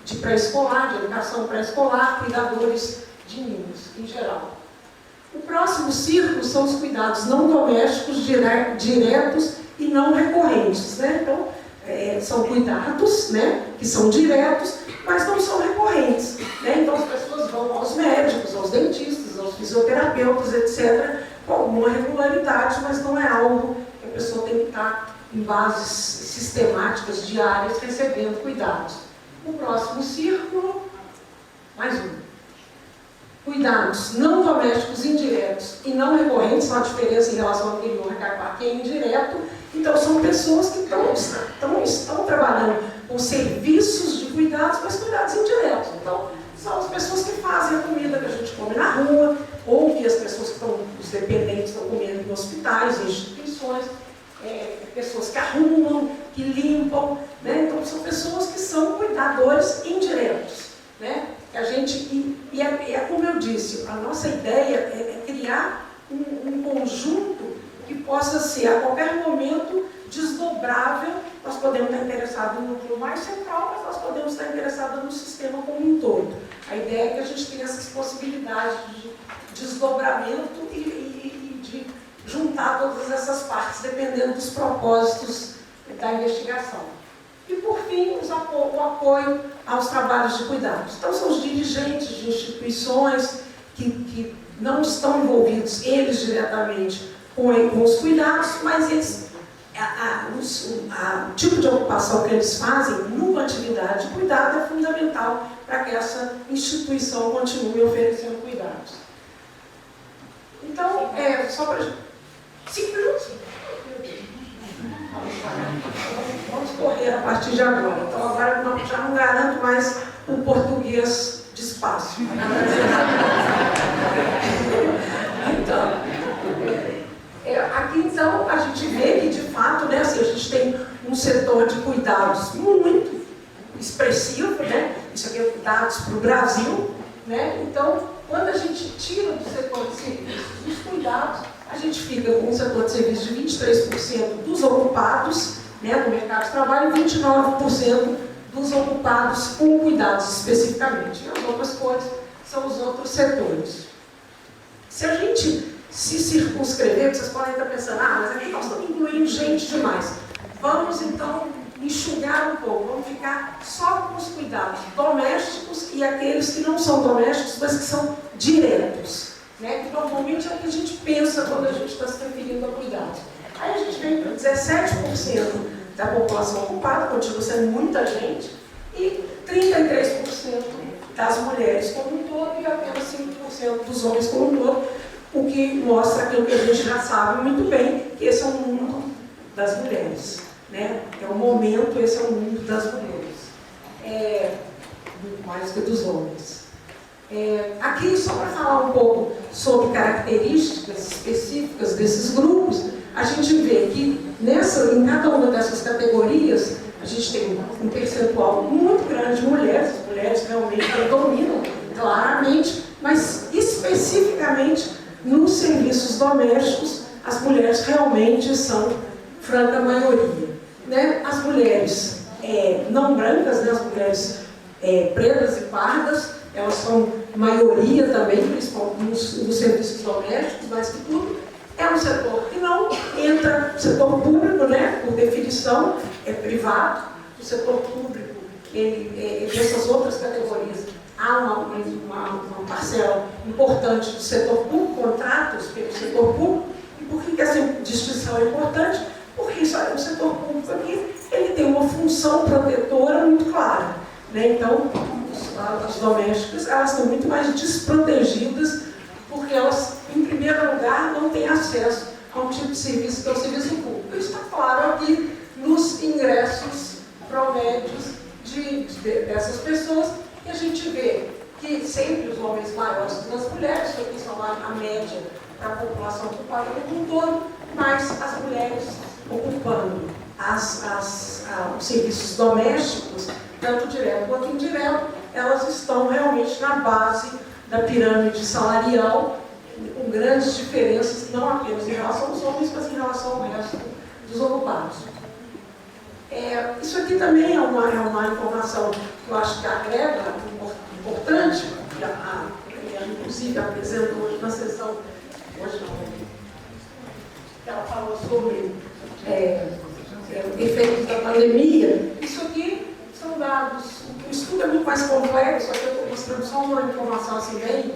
Speaker 3: de pré-escolar, de educação pré-escolar, cuidadores de ninhos, em geral. O próximo círculo são os cuidados não domésticos, diretos e não recorrentes, né? Então, são cuidados, né, que são diretos, mas não são recorrentes, né? Então, as pessoas vão aos médicos, aos dentistas, aos fisioterapeutas, etc., com alguma regularidade, mas não é algo que a pessoa tem que estar em bases sistemáticas, diárias, recebendo cuidados. O próximo círculo, mais um. Cuidados não domésticos indiretos e não recorrentes, são a diferença em relação ao anterior, que é indireto. Então, são pessoas que estão trabalhando com serviços de cuidados, mas cuidados indiretos. Então, são as pessoas que fazem a comida que a gente come na rua, ou que as pessoas que estão, os dependentes, estão comendo em hospitais, em instituições, pessoas que arrumam, que limpam, né? Então, são pessoas que são cuidadores indiretos, né? É como eu disse, a nossa ideia é criar um conjunto que possa ser, a qualquer momento, desdobrável. Nós podemos estar interessados no núcleo mais central, mas nós podemos estar interessados no sistema como um todo. A ideia é que a gente tenha essas possibilidades de desdobramento e de juntar todas essas partes, dependendo dos propósitos da investigação. E, por fim, o apoio aos trabalhos de cuidados. Então, são os dirigentes de instituições que não estão envolvidos, eles, diretamente, com os cuidados, mas eles, o tipo de ocupação que eles fazem numa atividade de cuidado é fundamental para que essa instituição continue oferecendo cuidados. Então, só para... 5 minutos? Vamos correr a partir de agora. Então, agora já não garanto mais o português de espaço. Aqui, então, a gente vê que, de fato, né, assim, a gente tem um setor de cuidados muito expressivo, né? Isso aqui é dados para o Brasil, né? Então, quando a gente tira do setor de serviços os cuidados, a gente fica com um setor de serviços de 23% dos ocupados, né, no mercado de trabalho, e 29% dos ocupados com cuidados especificamente. E as outras coisas são os outros setores. Se a gente se circunscrever, vocês podem estar pensando, mas aqui nós estamos incluindo gente demais. Vamos, então, enxugar um pouco, vamos ficar só com os cuidados domésticos e aqueles que não são domésticos, mas que são diretos, né? Que normalmente é o que a gente pensa quando a gente está se referindo a cuidados. Aí a gente vem para 17% da população ocupada, continua sendo muita gente, e 33% das mulheres como um todo e apenas 5% dos homens como um todo, o que mostra aquilo que a gente já sabe muito bem, que esse é o mundo das mulheres, né? É o momento, esse é o mundo das mulheres, muito mais que dos homens. Aqui, só para falar um pouco sobre características específicas desses grupos, a gente vê que em cada uma dessas categorias, a gente tem um percentual muito grande de mulheres, as mulheres realmente predominam claramente, mas especificamente nos serviços domésticos, as mulheres realmente são franca maioria, né? As mulheres não brancas, né? As mulheres pretas e pardas, elas são maioria também, principalmente nos serviços domésticos, mas que tudo é um setor que não entra no setor público, né? Por definição, é privado. O setor público, dessas outras categorias, há uma parcela importante do setor público, contratos pelo setor público. E por que essa distinção é importante? Porque o setor público aqui ele tem uma função protetora muito clara, né? Então, as domésticas elas estão muito mais desprotegidas porque elas, em primeiro lugar, não têm acesso a um tipo de serviço que é o serviço público. Isso está claro aqui nos ingressos promédios dessas pessoas, e a gente vê que sempre os homens maiores que as mulheres, que aqui são a média da população ocupada como um todo, mas as mulheres ocupando os serviços domésticos, tanto direto quanto indireto, elas estão realmente na base da pirâmide salarial, com grandes diferenças, não apenas em relação aos homens, mas em relação ao resto dos ocupados. Isso aqui também é uma informação que eu acho que agrega, importante, que inclusive apresentou hoje na sessão, hoje não, que ela falou sobre efeitos da pandemia. Isso aqui são dados, o estudo é muito mais complexo, aqui eu estou mostrando só uma informação assim bem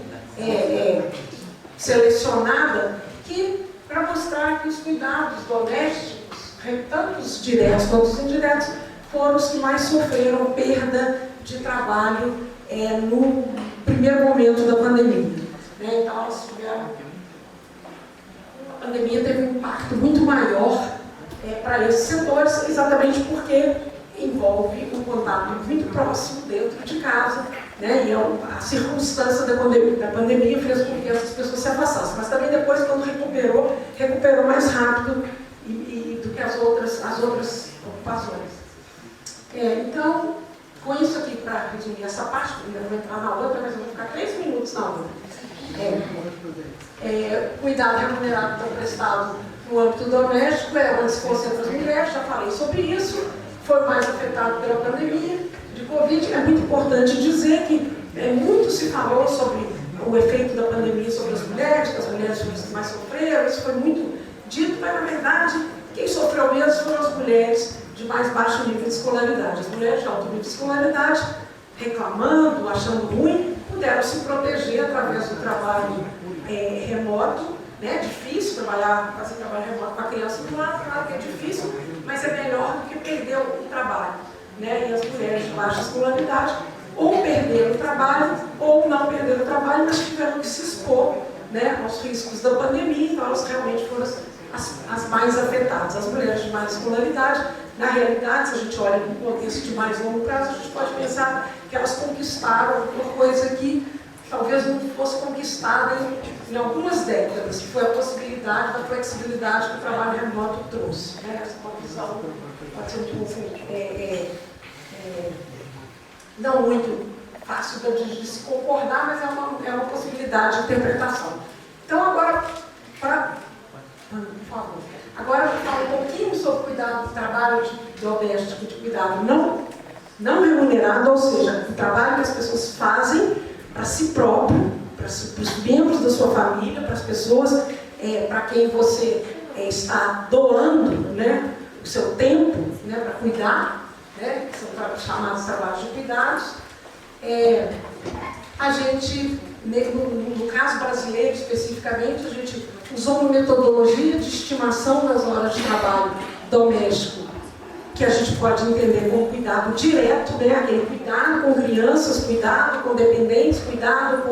Speaker 3: selecionada, que para mostrar que os cuidados domésticos, tanto os diretos quanto os indiretos, foram os que mais sofreram perda de trabalho no primeiro momento da pandemia. Então, elas tiveram... A pandemia teve um impacto muito maior para esses setores, exatamente porque envolve um contato muito próximo dentro de casa, né? E a circunstância da pandemia fez com que essas pessoas se afastassem. Mas também depois, quando recuperou mais rápido do que as outras ocupações. Então, com isso aqui, para resumir essa parte, eu vou entrar na outra, mas eu vou ficar 3 minutos na outra. Cuidado remunerado então prestado no âmbito doméstico onde se concentram as mulheres, já falei sobre isso, foi mais afetado pela pandemia de Covid. É muito importante dizer que muito se falou sobre o efeito da pandemia sobre as mulheres, que as mulheres foram as que mais sofreram, isso foi muito dito, mas na verdade quem sofreu mesmo foram as mulheres de mais baixo nível de escolaridade. As mulheres de alto nível de escolaridade, reclamando, achando ruim, puderam se proteger através do trabalho remoto, né? Difícil fazer trabalho remoto com a criança do lado, claro que é difícil, mas é melhor do que perder o trabalho, né? E as mulheres de baixa escolaridade ou perderam o trabalho ou não perderam o trabalho, mas tiveram que se expor, né, aos riscos da pandemia, então elas realmente foram as mais afetadas. As mulheres de mais escolaridade, na realidade, se a gente olha no contexto de mais longo prazo, a gente pode pensar que elas conquistaram uma coisa que talvez não fosse conquistada em algumas décadas, que foi a possibilidade da flexibilidade que o trabalho remoto trouxe. Né? Essa é uma visão, pode ser um pouco não muito fácil de se concordar, mas é uma possibilidade de interpretação. Então, agora, por favor. Agora eu vou falar um pouquinho sobre cuidado do trabalho doméstico, de cuidado não remunerado, ou seja, o trabalho que as pessoas fazem para si próprio, para os membros da sua família, para as pessoas para quem você está doando, né, o seu tempo, né, para cuidar, né, que são chamados trabalhos de cuidados. A gente, no caso brasileiro especificamente, a gente usou uma metodologia de estimação das horas de trabalho doméstico, que a gente pode entender como cuidado direto, né? Aquele cuidado com crianças, cuidado com dependentes, cuidado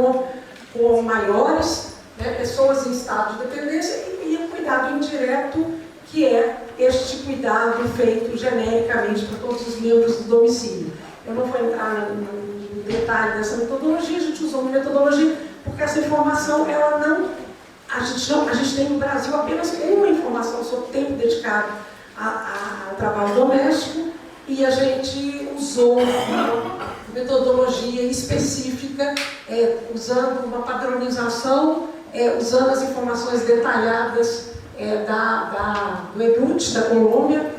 Speaker 3: com maiores, né? Pessoas em estado de dependência, e o cuidado indireto, que é este cuidado feito genericamente por todos os membros do domicílio. Eu não vou entrar no detalhe dessa metodologia, a gente usou uma metodologia porque essa informação, ela não... A gente tem no Brasil apenas uma informação sobre o tempo dedicado ao trabalho doméstico, e a gente usou uma metodologia específica, usando uma padronização, usando as informações detalhadas do ENUT, da Colômbia,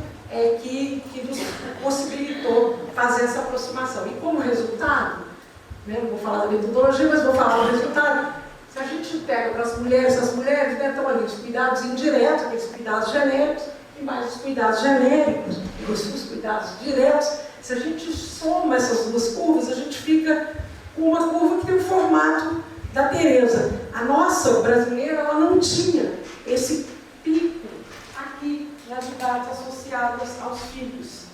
Speaker 3: que nos possibilitou fazer essa aproximação. E como resultado, né, não vou falar da metodologia, mas vou falar do resultado. Se a gente pega para as mulheres, né, estão ali os cuidados indiretos, aqueles cuidados genéricos, e mais os cuidados genéricos, os cuidados diretos. Se a gente soma essas duas curvas, a gente fica com uma curva que tem o formato da Tereza. A nossa brasileira, ela não tinha esse pico aqui nas idades associadas aos filhos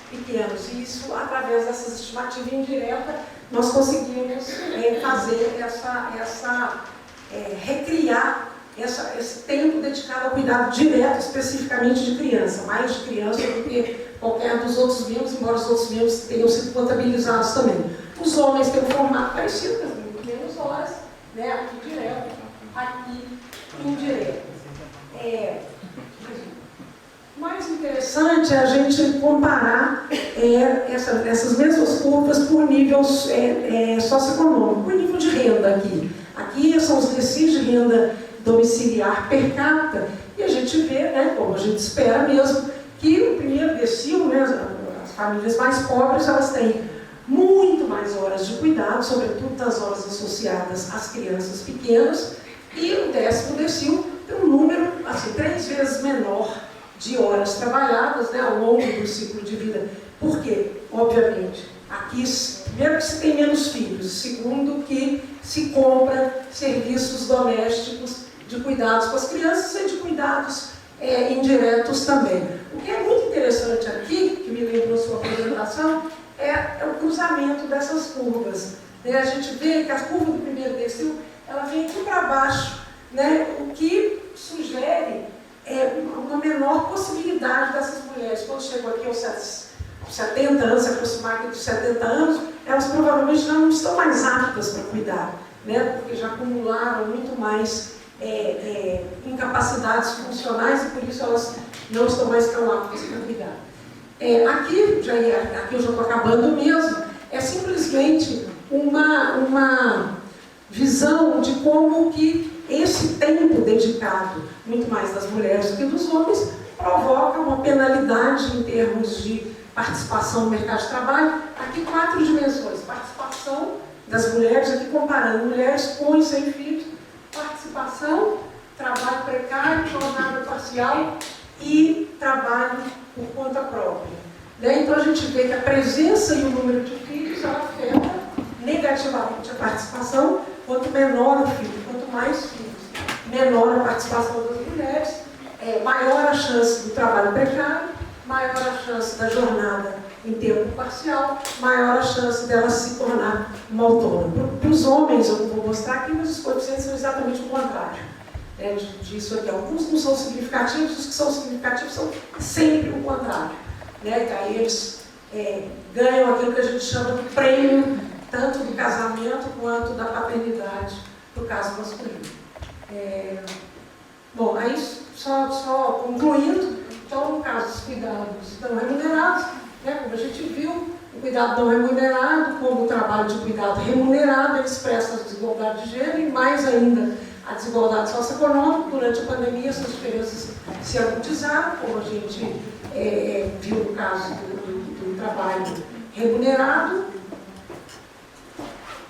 Speaker 3: pequenos. E isso, através dessas estimativas indiretas, nós conseguimos fazer recriar esse tempo dedicado ao cuidado direto, especificamente de criança, mais de criança do que qualquer dos outros membros, embora os outros membros tenham sido contabilizados também. Os homens têm um formato parecido, muito menos horas, né? Aqui direto, aqui indireto. O mais interessante é a gente comparar essas mesmas curvas por nível socioeconômico, por nível de renda aqui. Aqui são os decis de renda domiciliar per capita, e a gente vê, né, como a gente espera mesmo, que o primeiro decil, né, as famílias mais pobres, elas têm muito mais horas de cuidado, sobretudo das horas associadas às crianças pequenas, e o 10º decil tem um número, assim, 3 vezes menor de horas trabalhadas, né, ao longo do ciclo de vida. Por quê? Obviamente, aqui, primeiro que se tem menos filhos, segundo que se compra serviços domésticos de cuidados com as crianças e de cuidados indiretos também. O que é muito interessante aqui, que me lembrou sua apresentação, é o cruzamento dessas curvas. A gente vê que a curva do primeiro decil, ela vem aqui para baixo, né, o que sugere uma menor possibilidade dessas mulheres, quando chegam aqui aos 70 anos, se aproximar aqui dos 70 anos, elas provavelmente já não estão mais aptas para cuidar, né, porque já acumularam muito mais incapacidades funcionais e por isso elas não estão mais tão aptas para cuidar. Aqui eu já estou acabando mesmo, é simplesmente uma visão de como que esse tempo dedicado, muito mais das mulheres do que dos homens, provoca uma penalidade em termos de participação no mercado de trabalho. Aqui 4 dimensões: participação das mulheres, aqui comparando mulheres com e sem filhos, participação, trabalho precário, jornada parcial e trabalho por conta própria. Então a gente vê que a presença e o número de filhos afeta negativamente a participação. Quanto menor o filho, quanto mais filhos, menor a participação das mulheres, maior a chance do trabalho precário, maior a chance da jornada em tempo parcial, maior a chance dela se tornar uma autônoma. Para os homens, eu não vou mostrar aqui, mas os coeficientes são exatamente o contrário disso aqui. Alguns não são significativos, os que são significativos são sempre o contrário. Aí eles ganham aquilo que a gente chama de prêmio, tanto do casamento quanto da paternidade, no caso masculino. Bom, aí só concluindo, então no caso dos cuidados não remunerados, como a gente viu, o cuidado não remunerado, como o trabalho de cuidado remunerado, ele expressa a desigualdade de gênero e mais ainda a desigualdade socioeconômica. Durante a pandemia essas diferenças se agutizaram, como a gente viu no caso do trabalho remunerado,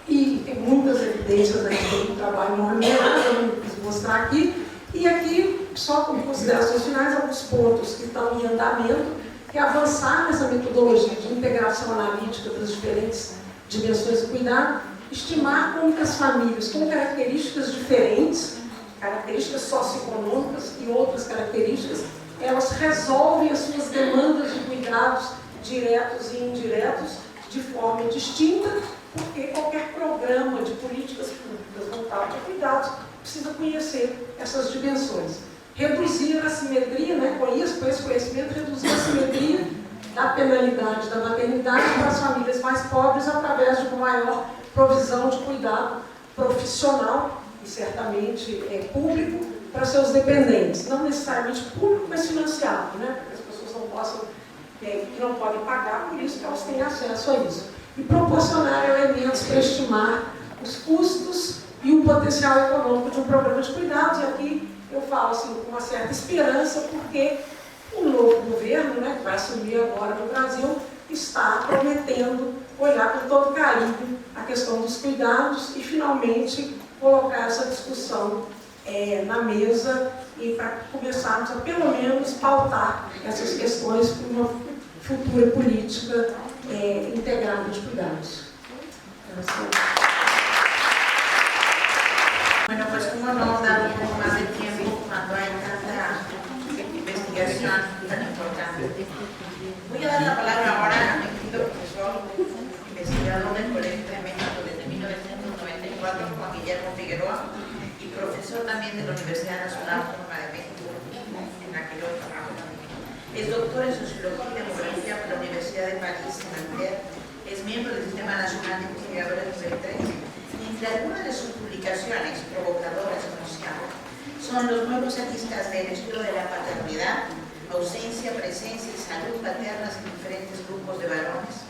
Speaker 3: e tem muitas evidências a respeito do trabalho não remunerado, eu não quis mostrar aqui. E aqui, só com considerações finais, alguns pontos que estão em andamento, que é avançar nessa metodologia de integração analítica das diferentes dimensões do cuidado, estimar como que as famílias com características diferentes, características socioeconômicas e outras características, elas resolvem as suas demandas de cuidados diretos e indiretos de forma distinta, porque qualquer programa de políticas públicas voltado a cuidados precisa conhecer essas dimensões. Reduzir a assimetria, com esse conhecimento, reduzir a assimetria da penalidade da maternidade para as famílias mais pobres através de uma maior provisão de cuidado profissional e certamente público para seus dependentes. Não necessariamente público, mas financiado, para que as pessoas não possam, que não podem pagar, por isso que elas têm acesso a isso. E proporcionar elementos para estimar os custos e o potencial econômico de um programa de cuidados. E aqui eu falo assim, com uma certa esperança, porque o novo governo, que vai assumir agora no Brasil, está prometendo olhar com todo carinho a questão dos cuidados e finalmente colocar essa discussão na mesa e para começarmos a pelo menos pautar essas questões para uma futura política integrada de cuidados.
Speaker 1: Bueno, pues como no dar un poco más de tiempo cuando hay tanta investigación tan importante. Voy a dar la palabra ahora a mi querido profesor, investigador del Colegio de México desde 1994, Juan Guillermo Figueroa, y profesor también de la Universidad Nacional Autónoma de México, en la que yo trabajo también. Es doctor en Sociología y Demografía por la Universidad de París, en Nanterre. Es miembro del Sistema Nacional de Investigadores de Beltrán. Entre algunas de sus publicaciones provocadoras, como se llama, son los nuevos aristas del estudio de la paternidad, ausencia, presencia y salud paternas en diferentes grupos de varones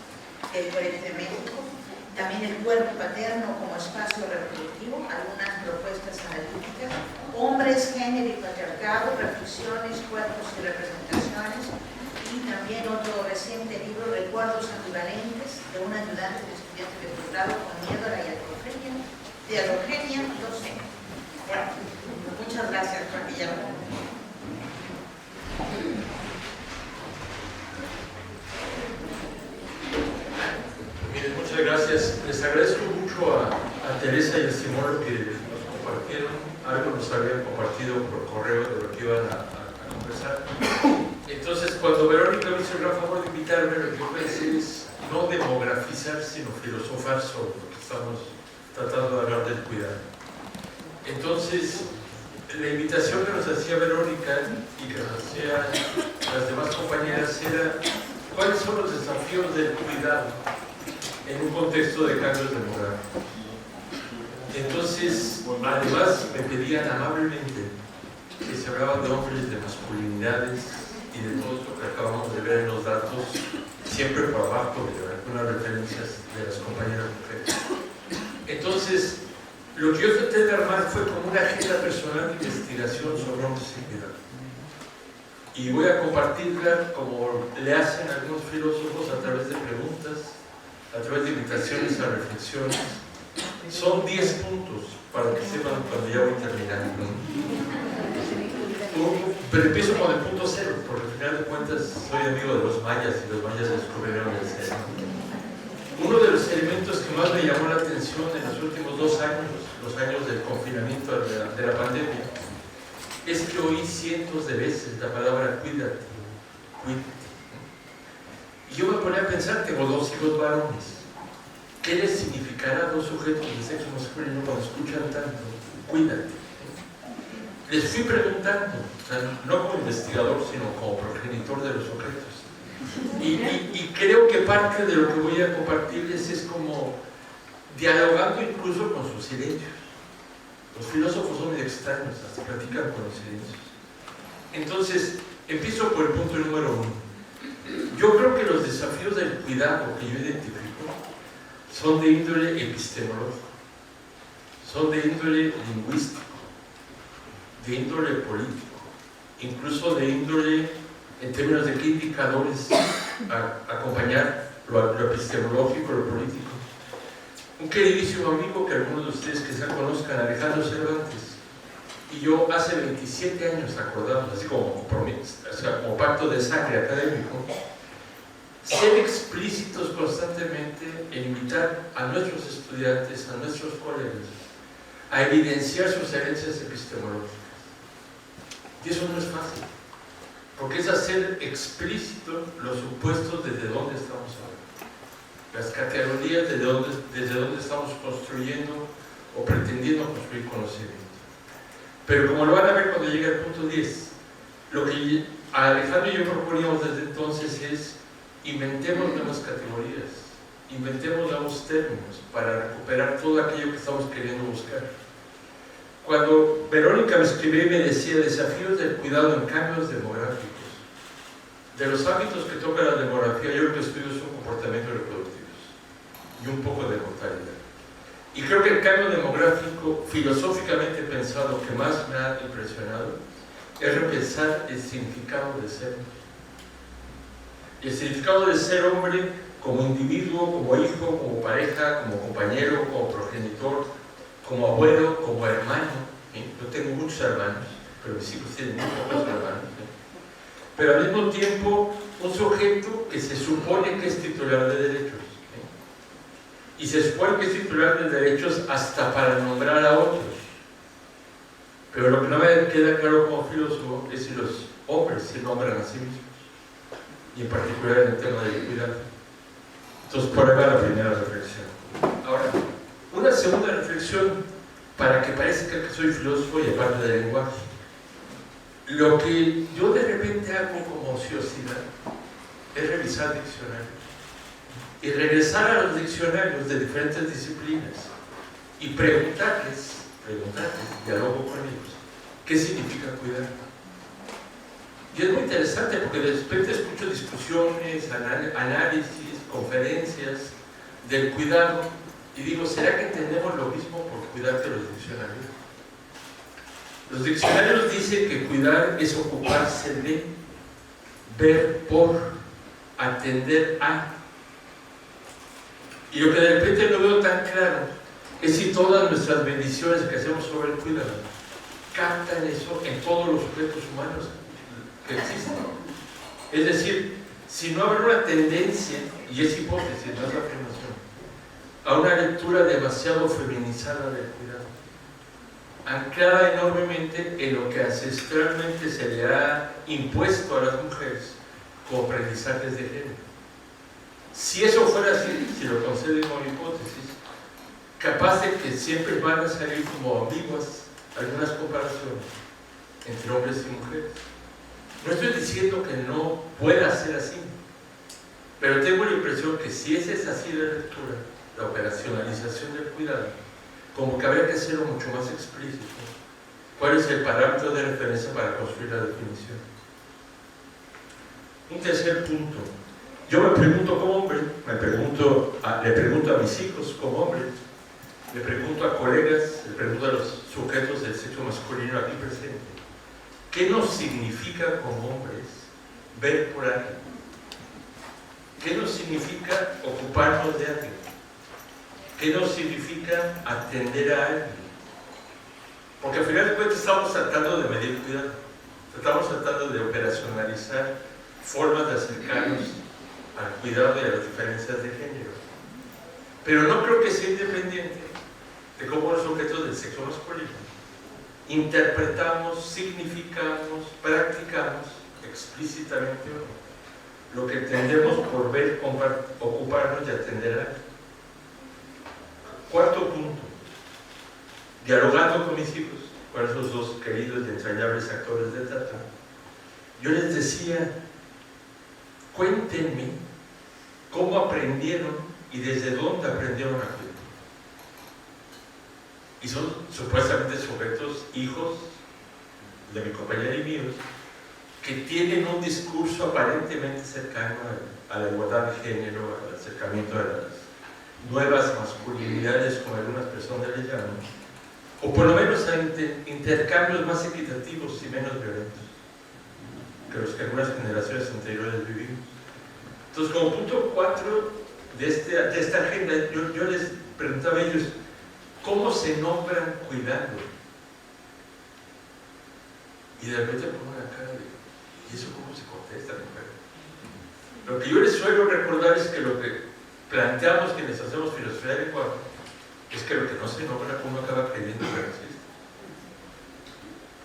Speaker 1: del Colegio de México. También el cuerpo paterno como espacio reproductivo, algunas propuestas analíticas, hombres, género y patriarcado, reflexiones, cuerpos y representaciones, y también otro reciente libro, Recuerdos ambivalentes, de un ayudante de estudiante de posgrado con miedo a la iatrogenia docente. Bueno, muchas gracias, Juan Guillermo.
Speaker 4: Muchas gracias. Les agradezco mucho a Teresa y a Simón que nos compartieron. Algo nos habían compartido por correo de lo que iban a conversar. Entonces, cuando Verónica me hizo el gran favor de invitarme, lo que yo pensé es no demografizar, sino filosofar sobre lo que estamos tratando de hablar del cuidado. Entonces, la invitación que nos hacía Verónica y que nos hacían las demás compañeras era ¿cuáles son los desafíos del cuidado en un contexto de cambios demográficos? Entonces, además me pedían amablemente que se hablaban de hombres, de masculinidades y de todo esto que acabamos de ver en los datos, siempre por abajo de algunas referencias de las compañeras mujeres. Entonces, lo que yo traté de armar fue como una agenda personal de investigación sobre hombres y cuidado. Y voy a compartirla como le hacen algunos filósofos a través de preguntas, a través de invitaciones a reflexiones. Son 10 puntos para que sepan cuando ya voy terminando. Pero empiezo con el punto 0, porque al final de cuentas soy amigo de los mayas y los mayas descubrieron el cero. Uno de los elementos que más me llamó la atención en los últimos 2 años, los años del confinamiento de la pandemia, es que oí cientos de veces la palabra cuídate, cuídate. Y yo me ponía a pensar, tengo 2 hijos varones. ¿Qué les significará a 2 sujetos de sexo masculino cuando escuchan tanto? Cuídate. Les fui preguntando, o sea, no como investigador, sino como progenitor de los sujetos. Y creo que parte de lo que voy a compartirles es como dialogando incluso con sus silencios. Los filósofos son muy extraños, hasta platican con los silencios. Entonces, empiezo por el punto número 1. Yo creo que los desafíos del cuidado que yo identifico son de índole epistemológico, son de índole lingüístico, de índole político, incluso de índole en términos de qué indicadores acompañar lo epistemológico, lo político. Un queridísimo amigo que algunos de ustedes quizá conozcan, Alejandro Cervantes, y yo hace 27 años acordamos, así como compromiso, o sea, como pacto de sangre académico, ser explícitos constantemente en invitar a nuestros estudiantes, a nuestros colegas, a evidenciar sus herencias epistemológicas. Y eso no es fácil, porque es hacer explícito los supuestos desde dónde estamos hablando, las categorías desde dónde estamos construyendo o pretendiendo construir conocimiento. Pero como lo van a ver cuando llegue al punto 10, lo que Alejandro y yo proponíamos desde entonces es inventemos nuevas categorías, inventemos nuevos términos para recuperar todo aquello que estamos queriendo buscar. Cuando Verónica me escribió y me decía desafíos del cuidado en cambios demográficos, de los hábitos que toca la demografía, yo lo que estudio son comportamientos reproductivos y un poco de mortalidad. Y creo que el cambio demográfico, filosóficamente pensado, que más me ha impresionado, es repensar el significado de ser. El significado de ser hombre como individuo, como hijo, como pareja, como compañero, como progenitor, como abuelo, como hermano. Yo tengo muchos hermanos, pero mis hijos tienen muy pocos hermanos. Pero al mismo tiempo, un sujeto que se supone que es titular de derechos. Y se supone que es titular de derechos hasta para nombrar a otros. Pero lo que no me queda claro como filósofo es si los hombres se nombran a sí mismos. Y en particular en el tema del cuidado. Entonces, por ahí va la primera reflexión. Ahora, una segunda reflexión para que parezca que soy filósofo y aparte del lenguaje. Lo que yo de repente hago como ociosidad es revisar diccionarios y regresar a los diccionarios de diferentes disciplinas y preguntarles, dialogo con ellos, ¿qué significa cuidar? Y es muy interesante porque de repente escucho discusiones, análisis, conferencias del cuidado y digo, ¿será que entendemos lo mismo por cuidar que los diccionarios? Los diccionarios dicen que cuidar es ocuparse de, ver por, atender a. Y lo que de repente no veo tan claro es si todas nuestras bendiciones que hacemos sobre el cuidado captan eso en todos los sujetos humanos que existen. Es decir, si no habrá una tendencia, y es hipótesis, no es afirmación, a una lectura demasiado feminizada del cuidado, anclada enormemente en lo que ancestralmente se le ha impuesto a las mujeres como aprendizajes de género. Si eso fuera así, si lo conceden como hipótesis, capaz de que siempre van a salir como ambiguas algunas comparaciones entre hombres y mujeres. No estoy diciendo que no pueda ser así, pero tengo la impresión que si esa es así la lectura, la operacionalización del cuidado, como que habría que hacerlo mucho más explícito. ¿Cuál es el parámetro de referencia para construir la definición? Un tercer punto. Yo me pregunto como hombre, le pregunto a mis hijos como hombre, le pregunto a colegas, le pregunto a los sujetos del sexo masculino aquí presente, ¿qué nos significa como hombres ver por alguien? ¿Qué nos significa ocuparnos de alguien? ¿Qué nos significa atender a alguien? Porque al final de cuentas estamos tratando de medir cuidado, estamos tratando de operacionalizar formas de acercarnos al cuidado y a las diferencias de género. Pero no creo que sea independiente de cómo los sujetos del sexo masculino interpretamos, significamos, practicamos explícitamente lo que entendemos por ver, ocuparnos y atender a alguien. Cuarto punto, dialogando con mis hijos, con esos dos queridos y entrañables actores de teatro, yo les decía, cuéntenme cómo aprendieron y desde dónde aprendieron a cuidar. Y son supuestamente sujetos, hijos de mi compañera y míos, que tienen un discurso aparentemente cercano a la igualdad de género, al acercamiento a las nuevas masculinidades, como algunas personas les llaman, o por lo menos a intercambios más equitativos y menos violentos que los que algunas generaciones anteriores vivimos. Entonces, como punto 4 de esta agenda, yo les preguntaba a ellos, ¿cómo se nombran cuidando? Y de repente pongo la cara de, ¿y eso cómo se contesta, mujer? Lo que yo les suelo recordar es que lo que planteamos quienes hacemos filosofía del lenguaje es que lo que no se nombra uno acaba creyendo que no existe.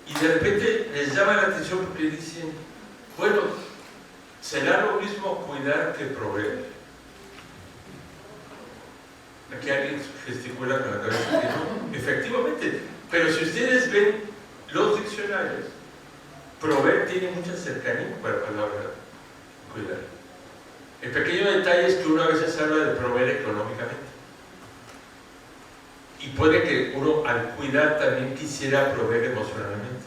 Speaker 4: Y de repente les llama la atención porque dicen, bueno, ¿será lo mismo cuidar que proveer? Aquí alguien gesticula con la cabeza que no, efectivamente, pero si ustedes ven los diccionarios, proveer tiene mucha cercanía para la palabra cuidar. El pequeño detalle es que uno a veces habla de proveer económicamente. Y puede que uno al cuidar también quisiera proveer emocionalmente,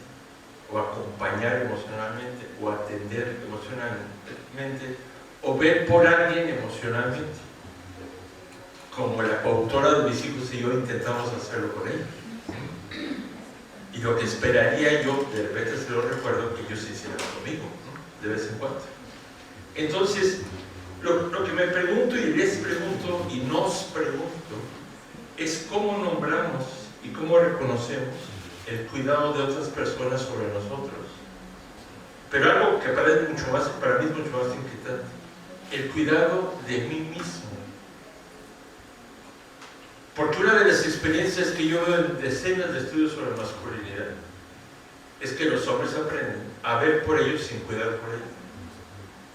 Speaker 4: o acompañar emocionalmente, o atender emocionalmente, o ver por alguien emocionalmente. Como la coautora de mis hijos y yo intentamos hacerlo con ellos. Y lo que esperaría yo, de repente se lo recuerdo, que ellos hicieran conmigo, ¿no? De vez en cuando. Entonces, lo que me pregunto y les pregunto y nos pregunto es cómo nombramos y cómo reconocemos el cuidado de otras personas sobre nosotros. Pero algo que para mí es mucho más inquietante, el cuidado de mí mismo. Porque una de las experiencias que yo veo en decenas de estudios sobre masculinidad es que los hombres aprenden a ver por ellos sin cuidar por ellos.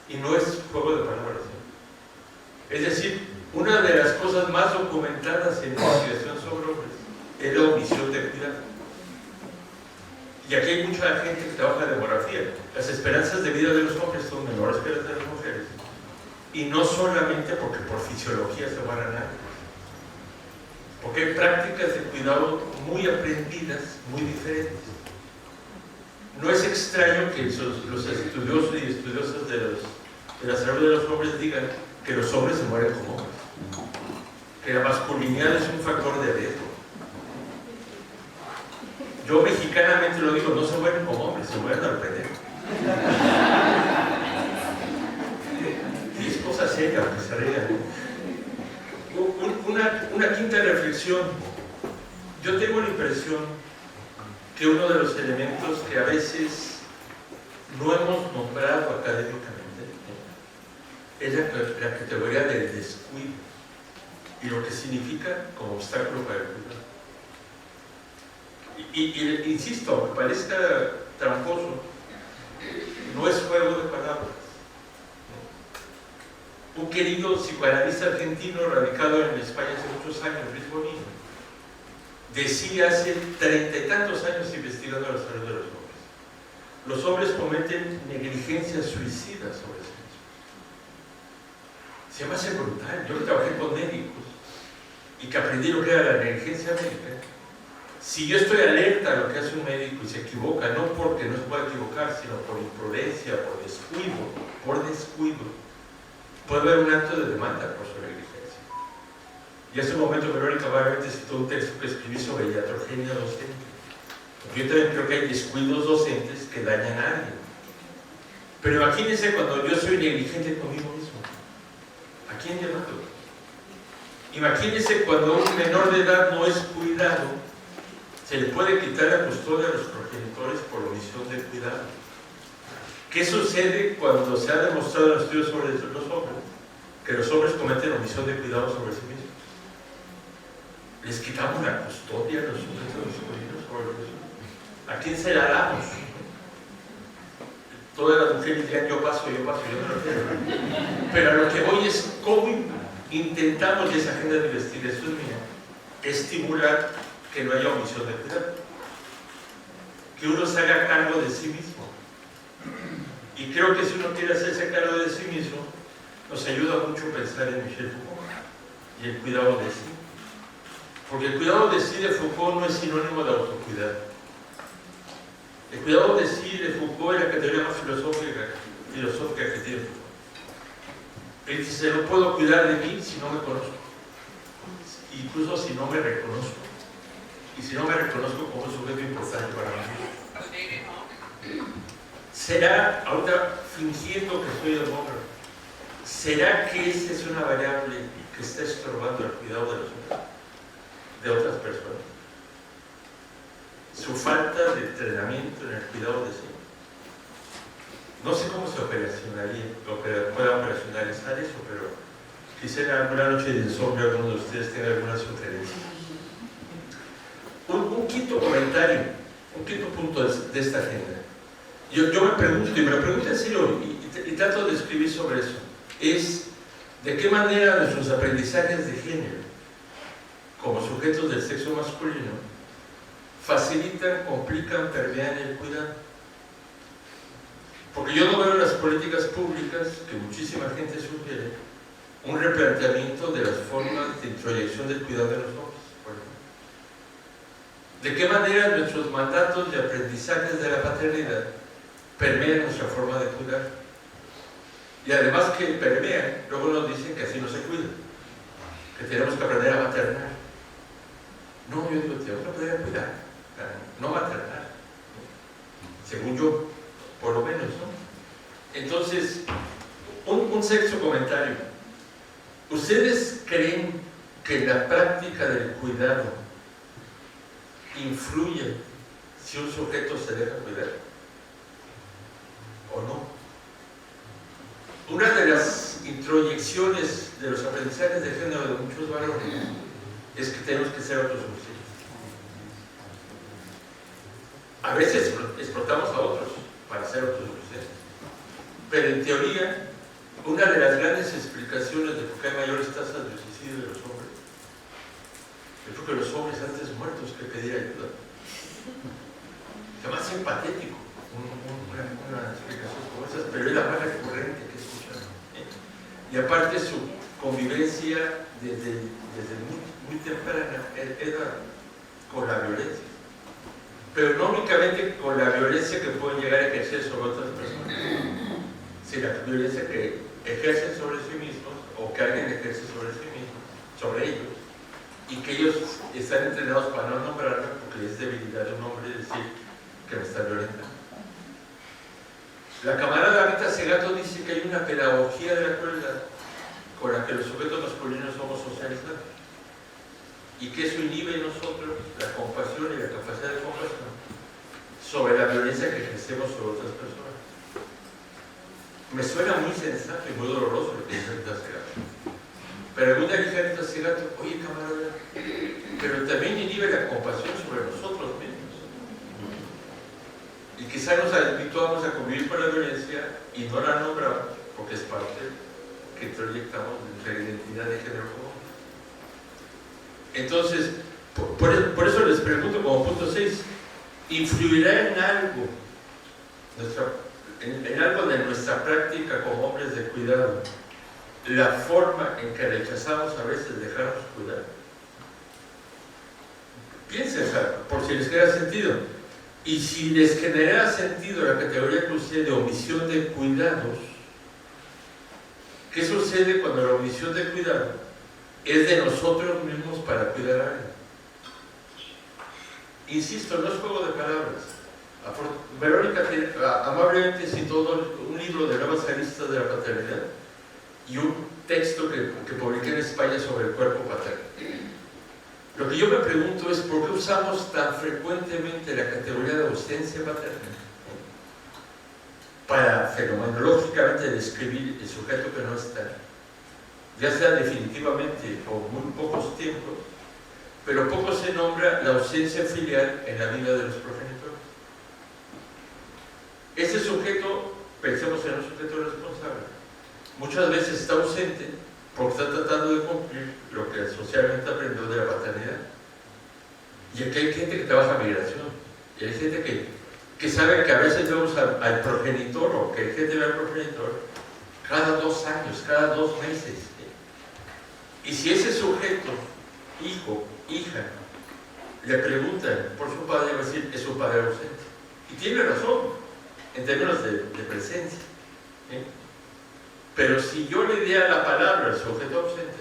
Speaker 4: Y no es juego de palabras, ¿no? Es decir, una de las cosas más documentadas en investigación sobre hombres es la omisión de cuidado. Y aquí hay mucha gente que trabaja en demografía. Las esperanzas de vida de los hombres son menores que las de las mujeres. Y no solamente porque por fisiología se van a ganar, porque hay prácticas de cuidado muy aprendidas, muy diferentes. No es extraño que los estudiosos y estudiosas de la salud de los hombres digan que los hombres se mueren como hombres, que la masculinidad es un factor de riesgo. Yo mexicanamente lo digo, no se mueren como hombres, se mueren al pendejo. Y es cosa seria, aunque se rían. Una quinta reflexión. Yo tengo la impresión que uno de los elementos que a veces no hemos nombrado académicamente es la categoría del descuido y lo que significa como obstáculo para el cuidado. Y insisto, aunque parezca tramposo, no es juego de palabras. Un querido psicoanalista argentino radicado en España hace muchos años, Luis Bonino, decía hace 30 y tantos años investigando la salud de los hombres: los hombres cometen negligencia suicida sobre sí mismos. Se me hace brutal. Yo que trabajé con médicos y que aprendí lo que era la negligencia médica. Si yo estoy alerta a lo que hace un médico y se equivoca, no porque no se pueda equivocar, sino por imprudencia, por descuido, puede haber un acto de demanda por su negligencia. Y hace un momento Verónica Barrett citó un texto que escribí sobre iatrogenia docente. Yo también creo que hay descuidos docentes que dañan a alguien. Pero imagínense cuando yo soy negligente conmigo mismo. ¿A quién le mato? Imagínense cuando un menor de edad no es cuidado, se le puede quitar la custodia a los progenitores por omisión de cuidado. ¿Qué sucede cuando se ha demostrado en los estudios sobre los hombres? Que los hombres cometen omisión de cuidado sobre sí mismos. Les quitamos la custodia a los sujetos sobre los hijos. ¿A quién se la damos? Todas las mujeres dirán yo paso, yo no lo quiero. Pero a lo que voy es cómo intentamos, y esa agenda de investigación mía, estimular que no haya omisión de cuidado, que uno se haga cargo de sí mismo. Y creo que si uno quiere hacerse cargo de sí mismo, nos ayuda mucho pensar en Michel Foucault y el cuidado de sí. Porque el cuidado de sí de Foucault no es sinónimo de autocuidado. El cuidado de sí de Foucault es la categoría más filosófica que tiene Foucault. Él dice: no puedo cuidar de mí si no me conozco, incluso si no me reconozco. Y si no me reconozco como un sujeto importante para mí. ¿Será, ahorita fingiendo que soy el hombre, será que esa es una variable que está estorbando el cuidado de otras personas? Su falta de entrenamiento en el cuidado de sí. No sé cómo se pueda operacionalizar eso, pero quisiera alguna noche de insomnio alguno de ustedes tenga alguna sugerencia. Un quinto comentario, un quinto punto de esta agenda. Yo me pregunto, y me lo pregunto en serio, y trato de escribir sobre eso, es de qué manera nuestros aprendizajes de género, como sujetos del sexo masculino, facilitan, complican, permean el cuidado. Porque yo no veo en las políticas públicas, que muchísima gente sugiere, un replanteamiento de las formas de introyección del cuidado de los hombres. ¿De qué manera nuestros mandatos de aprendizajes de la paternidad permean nuestra forma de cuidar? Y además que permean, luego nos dicen que así no se cuida, que tenemos que aprender a maternar. No, yo digo, tenemos que aprender a cuidar, no maternar, según yo, por lo menos, ¿no? Entonces, un sexto comentario. ¿Ustedes creen que la práctica del cuidado influye si un sujeto se deja cuidar o no? Una de las introyecciones de los aprendizajes de género de muchos varones es que tenemos que ser autosuficientes. A veces explotamos a otros para ser autosuficientes, pero en teoría una de las grandes explicaciones de por qué hay mayores tasas de suicidio de los hombres Yo creo que los hombres antes muertos que pedir ayuda. Se me hace patético una explicación como esas, pero es la más recurrente que escuchan. Y aparte su convivencia desde muy temprana era con la violencia. Pero no únicamente con la violencia que pueden llegar a ejercer sobre otras personas, sino la violencia que ejercen sobre sí mismos o que alguien ejerce sobre sí mismo, sobre ellos, y que ellos están entrenados para no nombrarlo porque es debilidad de un hombre decir que me está violentando. La camarada Rita Segato dice que hay una pedagogía de la crueldad con la que los sujetos masculinos somos socializados y que eso inhibe en nosotros la compasión y la capacidad de compasión sobre la violencia que ejercemos sobre otras personas. Me suena muy sensato y muy doloroso lo que dice Rita Segato. Pero alguna vez dice Rita Segato, oye camarada, pero también inhibe la compasión sobre nosotros mismos. Y quizá nos habituamos a convivir con la violencia y no la nombramos porque es parte que proyectamos de nuestra identidad de género común. Entonces, por eso les pregunto como punto 6, ¿influirá en algo, en algo de nuestra práctica como hombres de cuidado, la forma en que rechazamos a veces dejarnos cuidar? Piensen, por si les queda sentido. Y si les genera sentido la categoría que usé de omisión de cuidados, ¿qué sucede cuando la omisión de cuidado es de nosotros mismos para cuidar a alguien? Insisto, no es juego de palabras. Verónica amablemente citó un libro de Nuevas Aristas de la Paternidad y un texto que publiqué en España sobre el cuerpo paterno. Lo que yo me pregunto es ¿por qué usamos tan frecuentemente la categoría de ausencia paterna para fenomenológicamente describir el sujeto que no está, ya sea definitivamente o muy pocos tiempos, pero poco se nombra la ausencia filial en la vida de los progenitores? Ese sujeto, pensemos en un sujeto responsable, muchas veces está ausente porque está tratando de cumplir lo que socialmente aprendió de la paternidad. Y aquí hay gente que trabaja migración, y hay gente que sabe que a veces vemos al progenitor, o que hay gente ve al progenitor cada 2 años, cada 2 meses. Y si ese sujeto, hijo, hija, le preguntan por su padre, va a decir, es su padre ausente. Y tiene razón, en términos de presencia. Pero si yo le diera la palabra al sujeto ausente,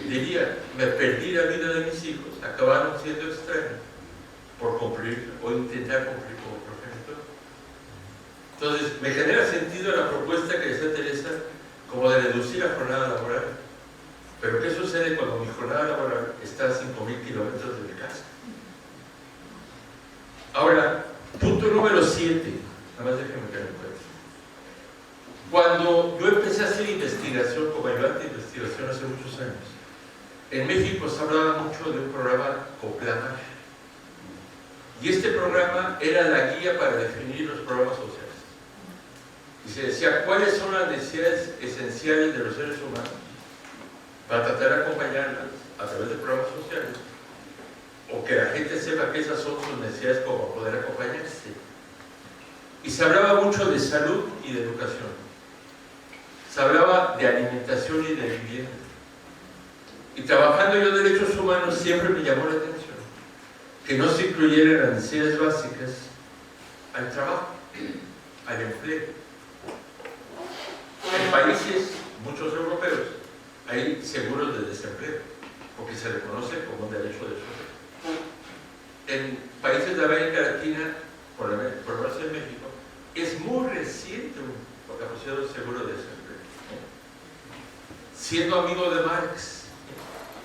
Speaker 4: diría, me perdí la vida de mis hijos, acabaron siendo extraños por cumplir o intentar cumplir como progenitor. Entonces, me genera sentido la propuesta que decía Teresa como de reducir la jornada laboral. Pero ¿qué sucede cuando mi jornada laboral está a 5.000 kilómetros de mi casa? Ahora, punto número 7, nada más déjenme que me cuente. Cuando yo empecé a hacer investigación como ayudante de investigación hace muchos años, en México se hablaba mucho de un programa Coplamar. Y este programa era la guía para definir los programas sociales. Y se decía cuáles son las necesidades esenciales de los seres humanos para tratar de acompañarlas a través de programas sociales, o que la gente sepa que esas son sus necesidades como poder acompañarse. Y se hablaba mucho de salud y de educación. Se hablaba de alimentación y de vivienda. Y trabajando yo en derechos humanos siempre me llamó la atención que no se incluyeran las necesidades básicas al trabajo, al empleo. En países, muchos europeos, hay seguros de desempleo, porque se reconoce como un derecho de sujeto. En países de América Latina, por lo menos en México, es muy reciente lo que ha sido el seguro de desempleo. Siendo amigo de Marx,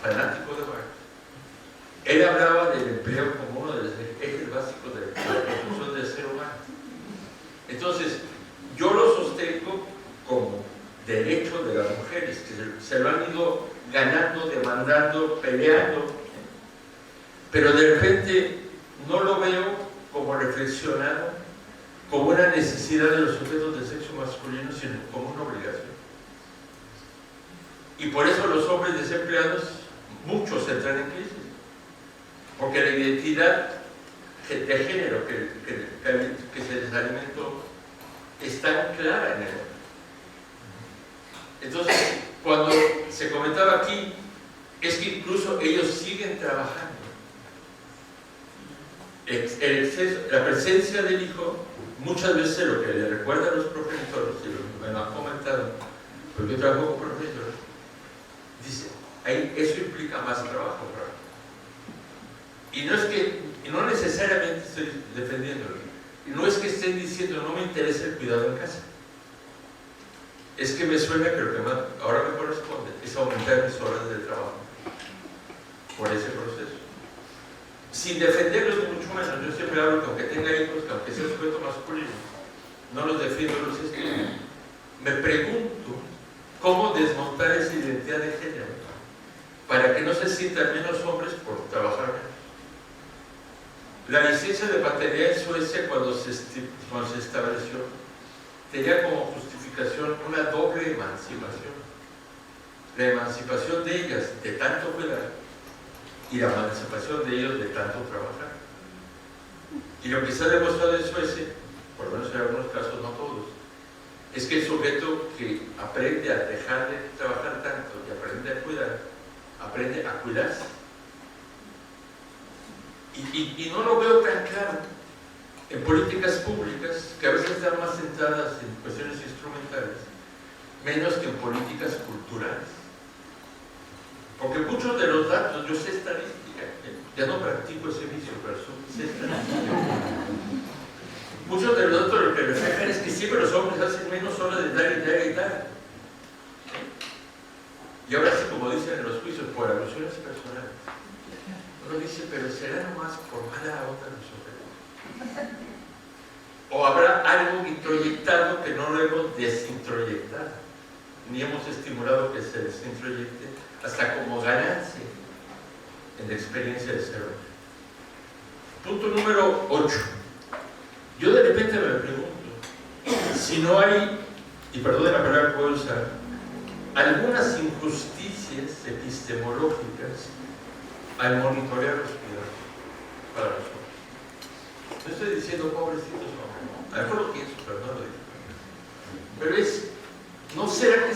Speaker 4: fanático de Marx, él hablaba del empleo como uno de los ejes básicos de la construcción del ser humano. Entonces, yo lo sostengo como derecho de las mujeres, que se lo han ido ganando, demandando, peleando, pero de repente no lo veo como reflexionado como una necesidad de los sujetos del sexo masculino, sino como una obligación. Y por eso los hombres desempleados, muchos entran en crisis, porque la identidad de género que se les alimentó es tan clara en él. Entonces, cuando se comentaba aquí, es que incluso ellos siguen trabajando. La presencia del hijo, muchas veces lo que le recuerda a los progenitores, y lo que me han comentado, porque yo trabajo con progenitores, dice, eso implica más trabajo para mí. Y no necesariamente estoy defendiéndolo, y no es que estén diciendo no me interesa el cuidado en casa, es que me suena que lo que ahora me corresponde es aumentar mis horas de trabajo por ese proceso. Sin defenderlos ni mucho menos, yo siempre hablo que aunque tenga hijos, que aunque sea sujeto masculino, no los defiendo, los escribo. Me pregunto cómo desmontar esa identidad de género para que no se sientan menos hombres por trabajar menos. La licencia de paternidad en Suecia, cuando se estableció, tenía como justificación una doble emancipación. La emancipación de ellas de tanto cuidar y la emancipación de ellos de tanto trabajar. Y lo que se ha demostrado en Suecia, por lo menos en algunos casos, no todos, es que el sujeto que aprende a dejar de trabajar tanto y aprende a cuidar, aprende a cuidarse. Y no lo veo tan claro en políticas públicas, que a veces están más centradas en cuestiones instrumentales, menos que en políticas culturales. Porque muchos de los datos, yo sé estadística, ya no practico ese vicio, pero sé estadística. Muchos de los datos lo que reflejan es que siempre los hombres hacen menos horas de dar y dar y dar. Y ahora sí, como dicen en los juicios, por alusiones personales, uno dice, pero será nomás por mala onda nosotros. O habrá algo introyectado que no lo hemos desintroyectado, ni hemos estimulado que se desintroyecte hasta como ganancia en la experiencia de ser hombre. Punto número 8. Yo de repente me pregunto si no hay, y perdón la palabra que puedo usar, algunas injusticias epistemológicas al monitorear los cuidados para los hombres. No estoy diciendo pobrecitos hombres, a lo mejor lo pienso, pero no lo digo. Pero ¿no será que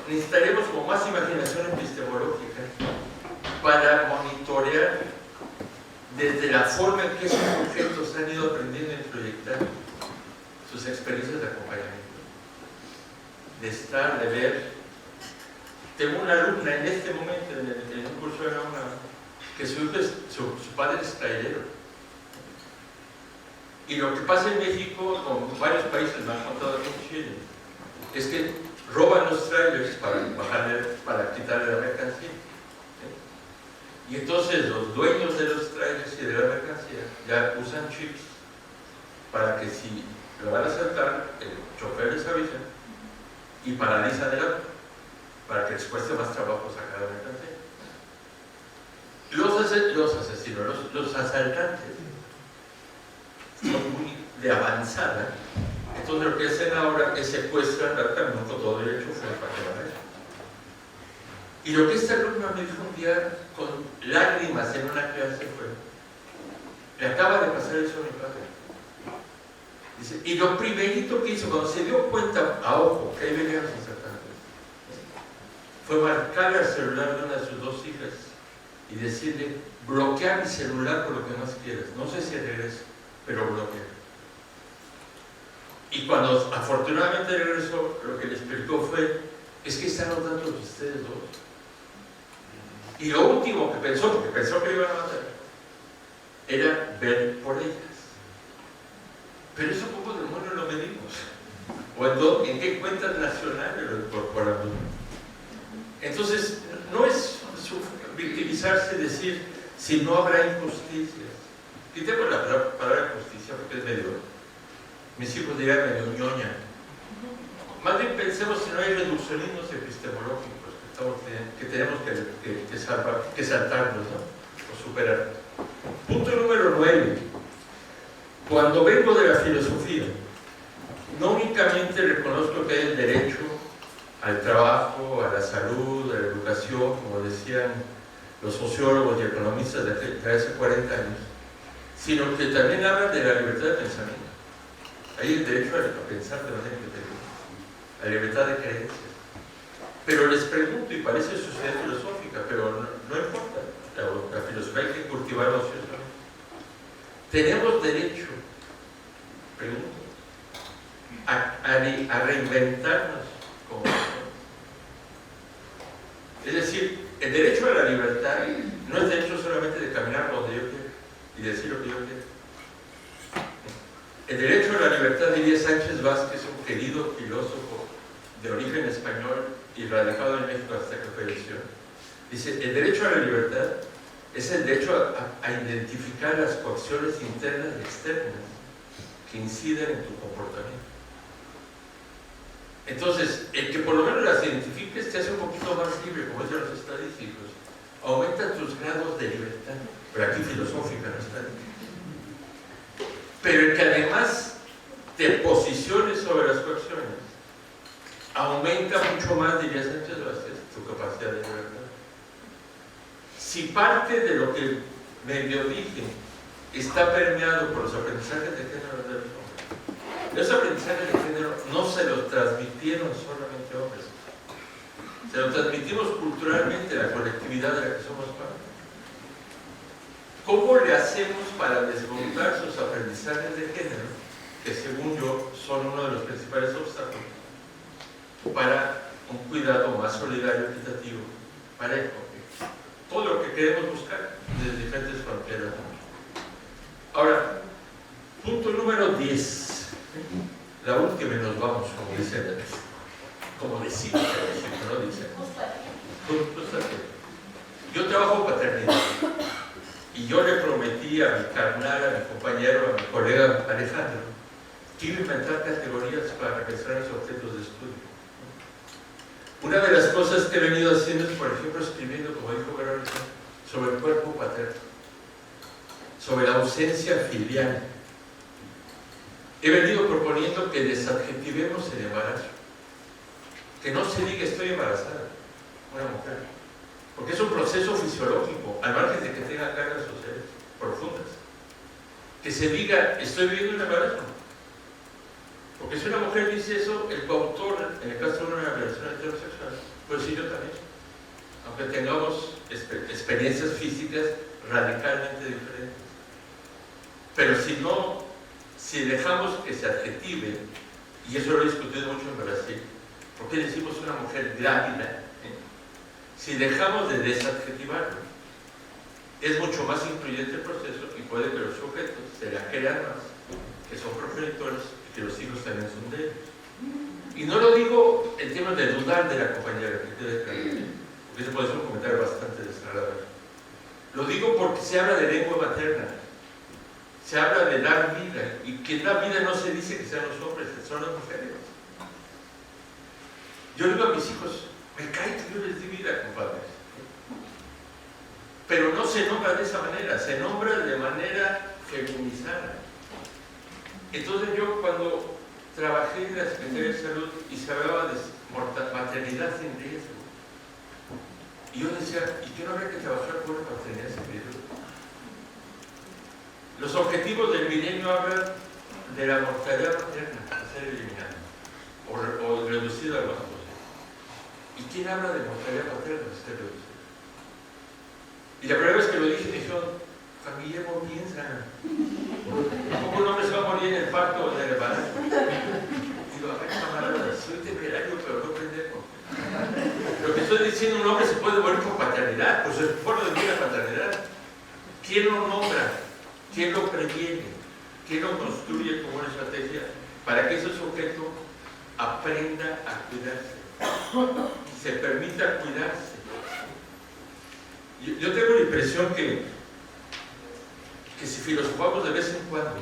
Speaker 4: necesitaremos como más imaginación epistemológica para monitorear desde la forma en que esos sujetos han ido aprendiendo a proyectar sus experiencias de acompañamiento? De estar, de ver. Tengo una alumna en este momento en un curso de la UNAM que su padre es trailero. Y lo que pasa en México, con varios países, me han contado aquí en Chile, es que roban los trailers para quitarle la mercancía. Y entonces los dueños de los trailers y de la mercancía ya usan chips para que si lo van a asaltar, el chofer les avisa y paralizan el auto para que les cueste más trabajo sacar la mercancía. Los asesinos, los asaltantes son muy de avanzada, entonces lo que hacen ahora es secuestrar también con todo el chofer para que vaya. Y lo que esta alumna me dijo un día con lágrimas en una clase fue: le acaba de pasar eso a mi padre. Dice, y lo primerito que hizo cuando se dio cuenta, a ojo, que ahí venían los asaltantes, fue marcarle al celular de una de sus dos hijas y decirle: bloquea mi celular por lo que más quieras, no sé si regresa, pero bloquea. Y cuando afortunadamente regresó, lo que le explicó fue: es que están los datos de ustedes dos. Y lo último que pensó, porque pensó que iban a matar, era ver por ellas. Pero eso como demonios lo medimos. ¿O en qué cuentas nacionales lo incorporamos? Entonces, no es victimizarse y decir si no habrá injusticias. Quitemos la palabra justicia porque es medio, mis hijos dirían medio ñoña. Más bien pensemos si no hay reduccionismos epistemológicos que tenemos que saltarnos, ¿no? O superar. Punto número 9. Cuando vengo de la filosofía, no únicamente reconozco que hay el derecho al trabajo, a la salud, a la educación, como decían los sociólogos y economistas economistas de hace 40 años, sino que también hablan de la libertad de pensamiento. Hay el derecho a pensar de manera independiente, la libertad de creencias. Pero les pregunto, y parece sociedad filosófica, pero no importa, la filosofía hay que cultivarla ociosa. ¿Tenemos derecho, pregunto, a reinventarnos como personas? Es decir, el derecho a la libertad no es derecho solamente de caminar donde yo quiera y decir lo que yo quiera. El derecho a la libertad, diría Sánchez Vázquez, un querido filósofo de origen español y radicado en México hasta que falleció. Dice, el derecho a la libertad es el derecho a identificar las coacciones internas y externas que inciden en tu comportamiento. Entonces, el que por lo menos las identifiques te hace un poquito más libre, como dicen los estadísticos. Aumenta tus grados de libertad, pero aquí filosófica, no estadística. Pero el que además te posiciones sobre las coacciones, aumenta mucho más, diría Sánchez Vázquez, tu capacidad de libertad. Si parte de lo que medio dije está permeado por los aprendizajes de género de los hombres, los aprendizajes de género no se los transmitieron solamente hombres, se los transmitimos culturalmente a la colectividad de la que somos parte. ¿Cómo le hacemos para desmontar sus aprendizajes de género, que según yo son uno de los principales obstáculos para un cuidado más solidario, equitativo, parejo, todo lo que queremos buscar desde diferentes fronteras? Ahora, punto número 10, la última y nos vamos, como dicen, como decimos, ¿no? Dicen. Yo trabajo paternidad y yo le prometí a mi carnal, a mi compañero, a mi colega Alejandro, que iba a inventar categorías para repensar los objetos de estudio. Una de las cosas que he venido haciendo es, por ejemplo, escribiendo, como dijo Verónica, sobre el cuerpo paterno, sobre la ausencia filial. He venido proponiendo que desadjetivemos el embarazo, que no se diga estoy embarazada, una mujer, porque es un proceso fisiológico, al margen de que tenga cargas sociales profundas. Que se diga estoy viviendo un embarazo. Porque si una mujer dice eso, el coautor, en el caso de una relación heterosexual, puede decir yo también. Aunque tengamos experiencias físicas radicalmente diferentes. Pero si dejamos que se adjetive, y eso lo he discutido mucho en Brasil, ¿por qué decimos una mujer grávida? Si dejamos de desadjetivarlo, es mucho más incluyente el proceso y puede que los sujetos se la crean más, que son progenitores, que los hijos también son de ellos. Y no lo digo en términos de dudar de la compañera, que quede claro, porque ese puede ser un comentario bastante desagradable. Lo digo porque se habla de lengua materna, se habla de dar vida, y quien da vida no se dice que sean los hombres, que son las mujeres. Yo digo a mis hijos, me cae que yo les di vida, compadres. Pero no se nombra de esa manera, se nombra de manera feminizada. Entonces yo cuando trabajé en la Secretaría de Salud y se hablaba de maternidad sin riesgo, y yo decía, ¿y qué no habría que trabajar por la maternidad sin riesgo? Los objetivos del milenio hablan de la mortalidad materna a ser eliminada o reducida a lo más posible. ¿Y quién habla de mortalidad materna a ser reducida? Y la primera vez que lo dije me dijeron, Guillermo, piensa, ¿cómo un hombre se va a morir en el parto del embarazo? Digo, a ver, camarada, soy temerario, pero no pendejo. Lo que estoy diciendo, un hombre se puede morir por paternidad, por su esfuerzo de vida paternidad. ¿Quién lo nombra? ¿Quién lo previene? ¿Quién lo construye como una estrategia para que ese sujeto aprenda a cuidarse? Se permita cuidarse. Yo tengo la impresión que si filosofamos de vez en cuando,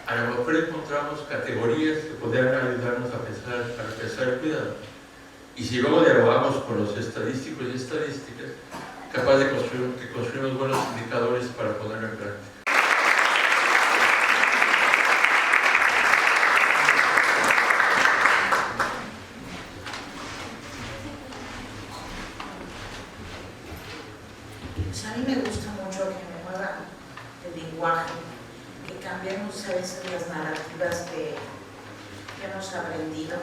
Speaker 4: a lo mejor encontramos categorías que podrían ayudarnos a pensar el cuidado. Y si luego dialogamos con los estadísticos y estadísticas, capaz de construir buenos indicadores para ponerlo en práctica.
Speaker 1: Pues a mí me gusta mucho que cambiemos a veces las narrativas que hemos aprendido,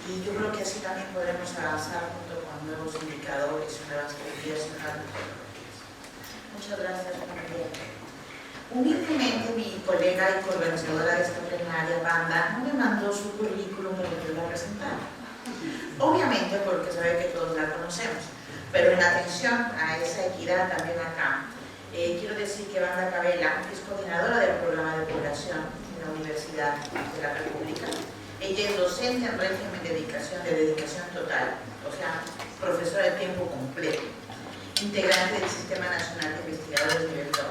Speaker 1: y yo creo que así también podremos avanzar junto con nuevos indicadores y nuevas teorías y nuevas metodologías. Muchas gracias, María. Humildemente, mi colega y coorganizadora de esta plenaria, Wanda, no me mandó su currículum para que yo la presentara. Obviamente porque sabe que todos la conocemos, pero en atención a esa equidad también acá, quiero decir que Wanda Cabela es coordinadora del programa de población en la Universidad de la República. Ella es docente en régimen de dedicación total, o sea, profesora de tiempo completo, integrante del Sistema Nacional de Investigadores Nivel 2.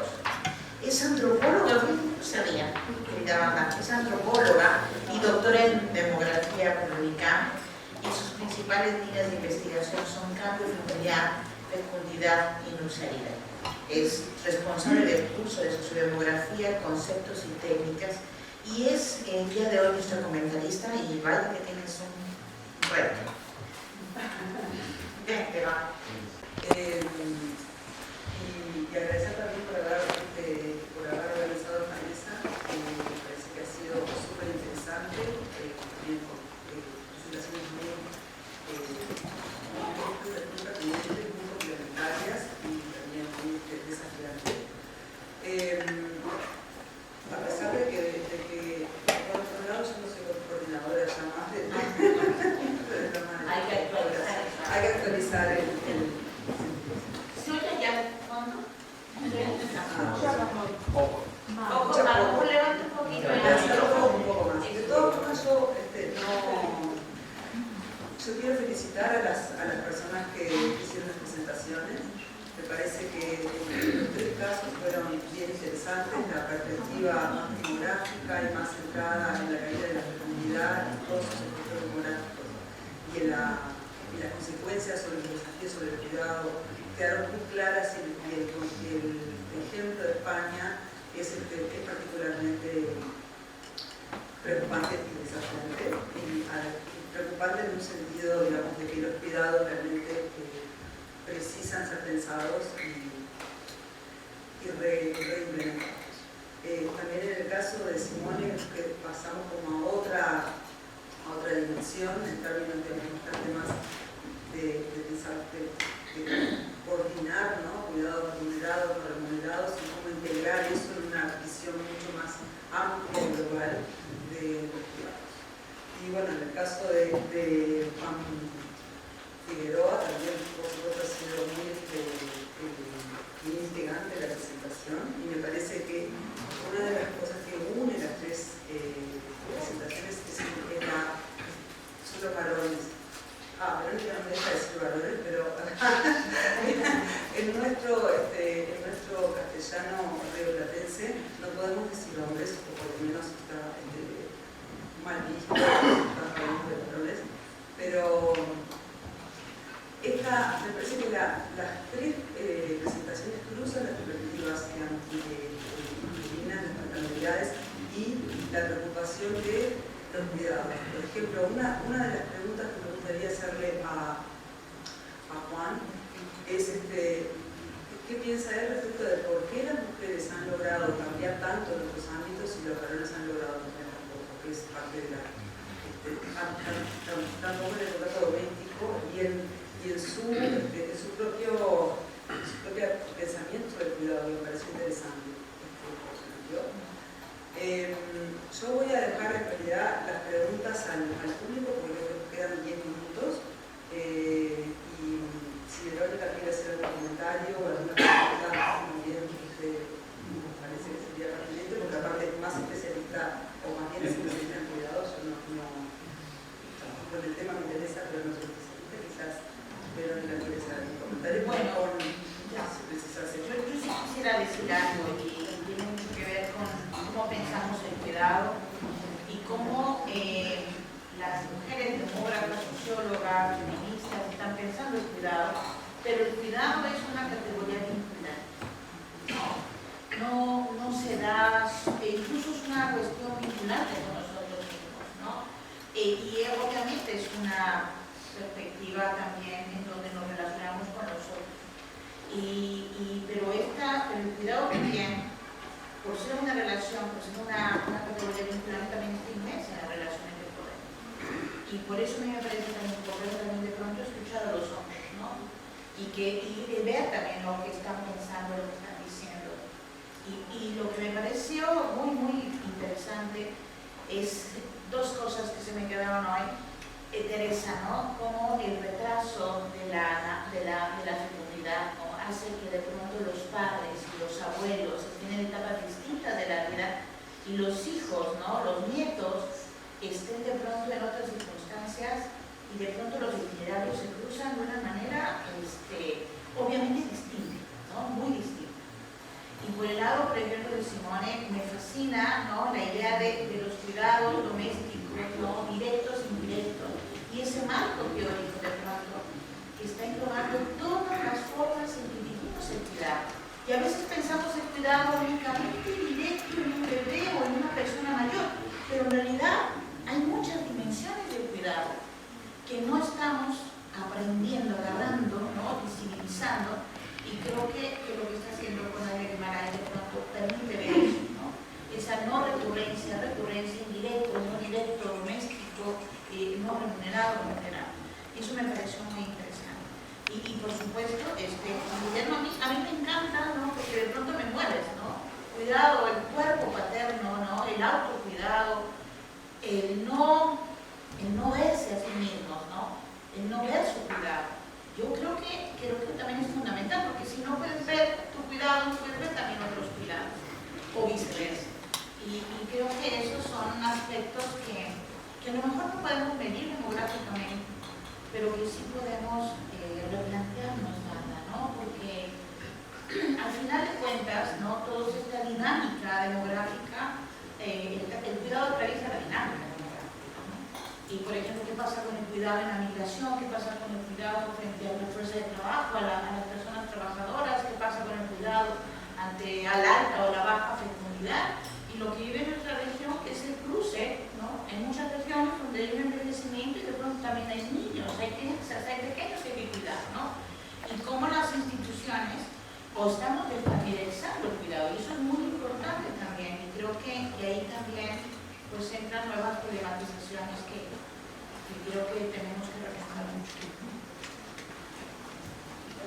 Speaker 1: Es antropóloga, no sabía, querida Wanda, es antropóloga y doctora en demografía por la UNICAM, y sus principales líneas de investigación son cambio familiar, fecundidad y nupcialidad. Es responsable del curso de sociodemografía, conceptos y técnicas, y es el día de hoy nuestra comentarista, y vaya que tienes un reto. Bien, te va.
Speaker 5: Y agradecer también por haber organizado esta mesa, me parece que ha sido súper interesante, también con presentaciones muy pertinentes, muy complementarias y también muy desafiantes. A pesar de que por otro lado yo no soy coordinadora ya más de
Speaker 1: Hay que actualizar.
Speaker 5: hay que actualizar el
Speaker 1: ¿Se oye ya de fondo?
Speaker 5: poco.
Speaker 1: A lo mejor levanta un poquito.
Speaker 5: Un poco más. De todas formas, yo quiero felicitar a las personas que hicieron las presentaciones. Me parece que los tres casos fueron bien interesantes, la perspectiva más demográfica y más centrada en la caída de la fecundidad y todos sus efectos demográficos y en las consecuencias sobre los desafíos sobre el cuidado quedaron muy claras, y el ejemplo de España es particularmente preocupante y desafiante, y preocupante en un sentido, digamos, de que los cuidados realmente precisan ser pensados y reimplementados. También en el caso de Simone, que pasamos como a otra dimensión, en términos de bastante más de pensar, de coordinar, ¿no? Cuidados vulnerados, no remunerados, y cómo integrar eso en una visión mucho más amplia y global de los cuidados. Y bueno, en el caso de Juan Figueroa, también por supuesto ha sido muy instigante la presentación, y me parece que una de las cosas que une las tres presentaciones son los varones. Pero ya no me deja decir varones, pero en nuestro castellano rioplatense no podemos decir hombres, o por lo menos está mal visto, hablando de varones, pero me parece que las tres presentaciones cruzan las perspectivas masculinas, las paternidades y la preocupación de los cuidados. Por ejemplo, una de las preguntas que me gustaría hacerle a Juan es ¿qué piensa él respecto de por qué las mujeres han logrado cambiar tanto en otros ámbitos y los varones han logrado cambiar tampoco? Que es parte de tampoco en el contacto doméstico y en su propio pensamiento sobre el cuidado. Me parece interesante. Yo voy a dejar en realidad las preguntas al público porque creo que quedan 10 minutos, y si Verónica quiere hacer algún comentario o alguna pregunta también me parece que sería pertinente, porque aparte más especialista o más bien especialista en cuidados, yo con el tema me interesa, pero no soy especialista. Quizás Verónica quiere hacer algún comentario.
Speaker 1: Bueno,
Speaker 5: si precisase.
Speaker 1: yo sí quisiera decir algo, y tiene mucho que ver con cómo pensamos el cuidado y cómo las mujeres demógrafas, sociólogas, feministas están pensando el cuidado, pero el cuidado es una categoría vinculante. No se da, incluso es una cuestión vinculante con nosotros mismos, ¿no? Y obviamente es una perspectiva también en donde nos relacionamos con nosotros. Pero el cuidado también por ser una relación, por ser una categoría vinculante, también está inmersa en las relaciones de poder. Y por eso a mí me parece tan importante también de pronto escuchar a los hombres, ¿no? Y ver también lo que están pensando, lo que están diciendo. Y lo que me pareció muy, muy interesante es dos cosas que se me quedaron hoy. Teresa, ¿no? Como el retraso de la fecundidad, ¿no? Hace que de pronto los padres y los abuelos estén en etapas distintas de la vida y los hijos, ¿no? Los nietos estén de pronto en otras circunstancias y de pronto los itinerarios se cruzan de una manera obviamente distinta, ¿no? Muy distinta. Y por el lado, por ejemplo, de Simone, me fascina, ¿no? La idea de los cuidados domésticos, ¿no? Directos e indirectos, y ese marco teórico de pronto que está englobando todas las formas en que vivimos el cuidado. Y a veces pensamos el cuidado únicamente directo en un bebé o en una persona mayor, pero en realidad hay muchas dimensiones del cuidado que no estamos aprendiendo, agarrando, ¿no? Visibilizando, y creo que lo que está haciendo con la Guimaraes de pronto permite ver eso, ¿no? Esa no recurrencia indirecto, no directo, doméstico, no remunerado, remunerado. Eso me pareció muy interesante. Y por supuesto, Guillermo, a mí me encanta, ¿no? Porque de pronto me mueves, ¿no? Cuidado, el cuerpo paterno, ¿no? El autocuidado, el no verse a sí mismos, ¿no? El no ver su cuidado. Yo creo que también es fundamental, porque si no puedes ver tu cuidado, no puedes ver también otros cuidados, o viceversa. Y creo que esos son aspectos que a lo mejor no podemos medir demográficamente, pero que sí podemos replantearnos nada, ¿no? Porque al final de cuentas, ¿no? Toda esta dinámica demográfica, el cuidado atraviesa la dinámica demográfica, ¿no? Y por ejemplo, ¿qué pasa con el cuidado en la migración? ¿Qué pasa con el cuidado frente a la fuerza de trabajo, a las personas trabajadoras? ¿Qué pasa con el cuidado ante la alta o la baja fecundidad? Y lo que vive en nuestra región es el cruce, ¿no? En muchas regiones donde hay un envejecimiento y de pronto también hay niños, hay crianzas, hay pequeños que hay que cuidar, ¿no? Y cómo las instituciones estamos desfamiliarizando el cuidado, y eso es muy importante también, y creo que ahí también pues entran nuevas problematizaciones que creo que tenemos que reflejar mucho.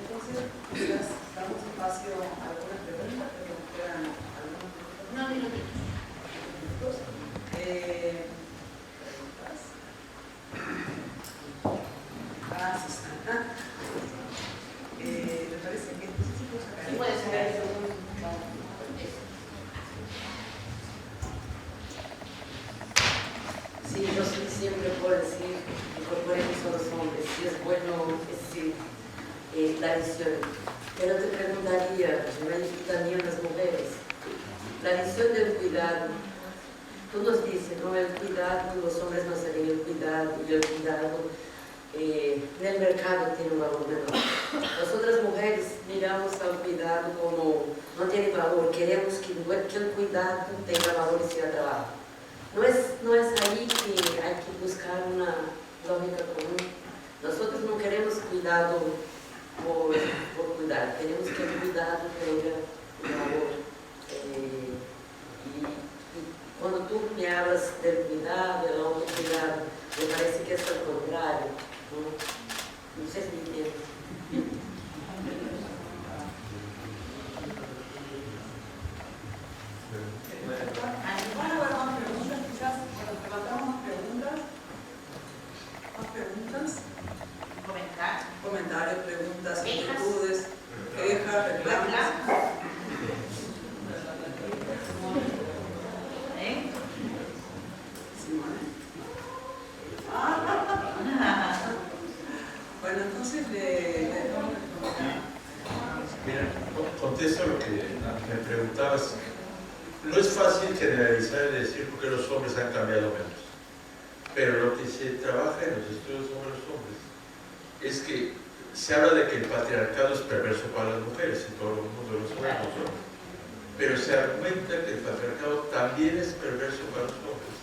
Speaker 5: Entonces, quizás damos espacio a algunas preguntas, pero nos quedan algunas preguntas.
Speaker 1: No, ni lo que
Speaker 5: preguntas. Susana. ¿Me parece que necesito sacar?
Speaker 1: sí puede sacar eso.
Speaker 6: Sí, yo siempre puedo decir, incorporemos a los hombres, si es bueno, decir, la visión. Pero te preguntaría, también las mujeres, la visión del cuidado. Tú nos dices, ¿no? El cuidado, los hombres no saben el cuidado, y el cuidado en el mercado tiene un valor menor. Nosotras mujeres miramos al cuidado como no tiene valor, queremos que el cuidado tenga valor y sea trabajo. No es ahí que hay que buscar una lógica común. Nosotros no queremos cuidado por cuidar, queremos que el cuidado tenga un valor. Y cuando tú me hablas del cuidado, del autocuidado, me parece que es al contrario. No sé si me entiendes.
Speaker 5: Comentarios, preguntas, inquietudes, quejas, reclamos. Simone. Bueno, entonces le vamos a comentar.
Speaker 4: Mira, contesto lo que me preguntabas. No es fácil generalizar y decir por qué los hombres han cambiado menos. Pero lo que se trabaja en los estudios sobre los hombres es que se habla de que el patriarcado es perverso para las mujeres, y todo el mundo lo sabemos, ¿no? Pero se argumenta que el patriarcado también es perverso para los hombres,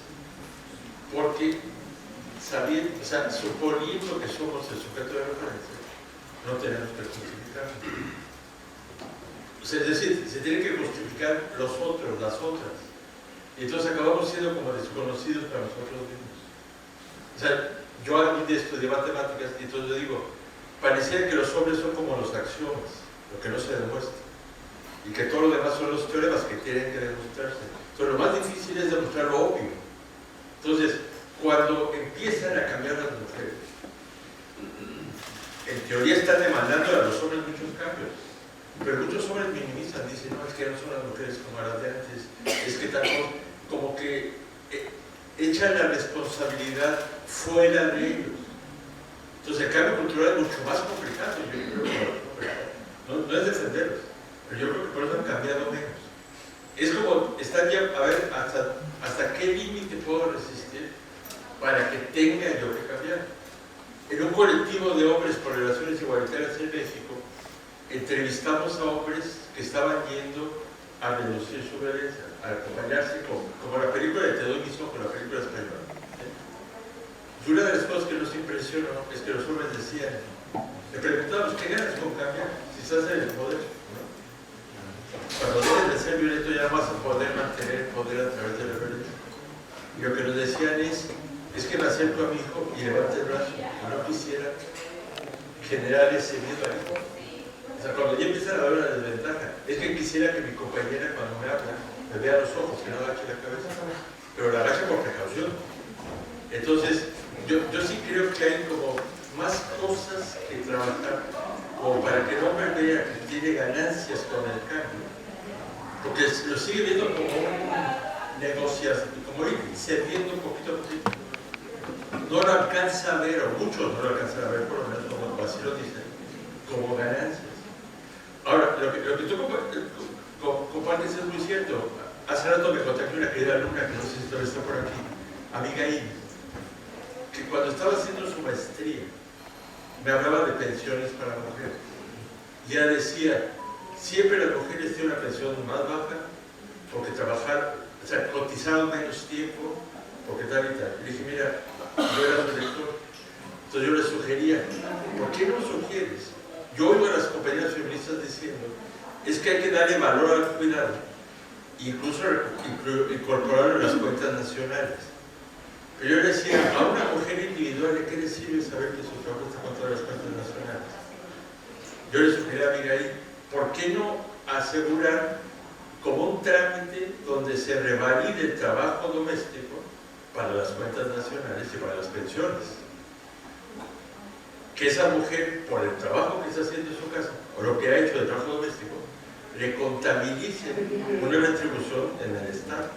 Speaker 4: porque suponiendo que somos el sujeto de referencia, no tenemos que justificar. O sea, es decir, se tienen que justificar los otros, las otras. Y entonces acabamos siendo como desconocidos para nosotros mismos. O sea, yo algún día estudié matemáticas y entonces yo digo, parecía que los hombres son como los axiomas, lo que no se demuestra. Y que todo lo demás son los teoremas que tienen que demostrarse. Entonces lo más difícil es demostrar lo obvio. Entonces, cuando empiezan a cambiar las mujeres, en teoría están demandando a los hombres muchos cambios. Pero muchos hombres minimizan, dicen, no, es que no son las mujeres como las de antes, es que tal como que echan la responsabilidad fuera de ellos. Entonces el cambio cultural es mucho más complicado, yo creo que no es defenderlos, pero yo creo que por eso han cambiado menos. Es como, están ya, a ver, hasta qué límite puedo resistir para que tenga yo que cambiar. En un colectivo de hombres por relaciones igualitarias en México, entrevistamos a hombres que estaban yendo a reducir su violencia, a acompañarse como la película de Te doy mis ojos, la película española. Y una de las cosas que nos impresionó es que los hombres decían, le preguntábamos, ¿qué ganas con cambiar? Si estás en el poder, ¿no? Cuando dejes de ser violento ya vas a poder mantener el poder a través de la violencia. Y lo que nos decían es que me acerco a mi hijo y levanto el brazo, y no quisiera generar ese miedo a hijo. O sea, cuando ya empiezan a ver la desventaja, es que quisiera que mi compañera cuando me habla, me vea los ojos, que no agache la cabeza, pero la agache por precaución. Entonces, yo sí creo que hay como más cosas que trabajar, como para que el hombre vea que tiene ganancias con el cambio, porque lo sigue viendo como un negociación, como ir cediendo poquito a poquito. No lo alcanza a ver, o muchos no lo alcanzan a ver, por lo menos como así lo dicen, como ganancias. Ahora, lo que tú compartes es muy cierto. Hace rato me contactó una querida alumna, que no sé si todavía está por aquí, Abigail, que cuando estaba haciendo su maestría, me hablaba de pensiones para mujeres. Y ella decía, siempre las mujeres tienen una pensión más baja, porque trabajar, o sea, cotizaron menos tiempo, porque tal y tal. Y dije, mira, yo era su lector, entonces yo le sugería, ¿por qué no sugieres? Yo oigo a las compañeras feministas diciendo, es que hay que darle valor al cuidado, incluso incorporarlo en las cuentas nacionales. Pero yo le decía, a una mujer individual, ¿qué le sirve saber que su trabajo está contra las cuentas nacionales? Yo le sugería a Miguel, ¿por qué no asegurar como un trámite donde se revalide el trabajo doméstico para las cuentas nacionales y para las pensiones? Que esa mujer, por el trabajo que está haciendo en su casa, o lo que ha hecho de trabajo doméstico, le contabilice una retribución en el Estado.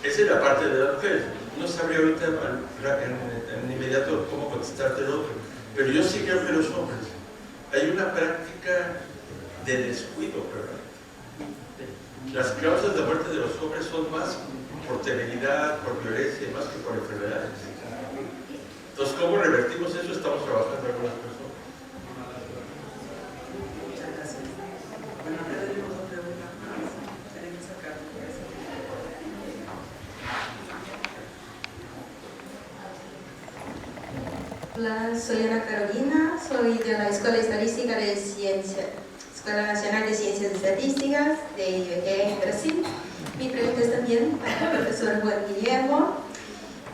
Speaker 4: Esa es la parte de las mujeres. No sabría ahorita en inmediato cómo contestarte el otro, pero yo sí creo que los hombres, hay una práctica de descuido, ¿verdad? Las causas de muerte de los hombres son más por temeridad, por violencia, más que por enfermedades. Entonces, ¿cómo revertimos eso? Estamos trabajando algunas personas.
Speaker 5: Muchas gracias. Bueno, acá tenemos dos preguntas más. Tenemos acá.
Speaker 7: Hola, soy Ana Carolina, soy de la Escuela Estadística de Ciencia, Escuela Nacional de Ciencias y Estadísticas de IBG en Brasil. Mi pregunta es también para el profesor Juan Guillermo.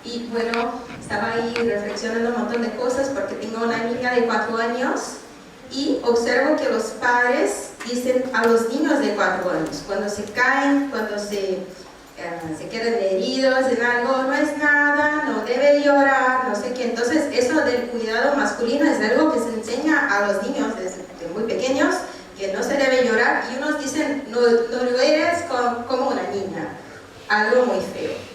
Speaker 7: Y bueno, estaba ahí reflexionando un montón de cosas porque tengo una niña de 4 años y observo que los padres dicen a los niños de 4 años, cuando se caen, cuando se quedan heridos en algo, no es nada, no debe llorar, no sé qué. Entonces, eso del cuidado masculino es algo que se enseña a los niños desde muy pequeños, que no se debe llorar, y unos dicen, no llores como una niña, algo muy feo.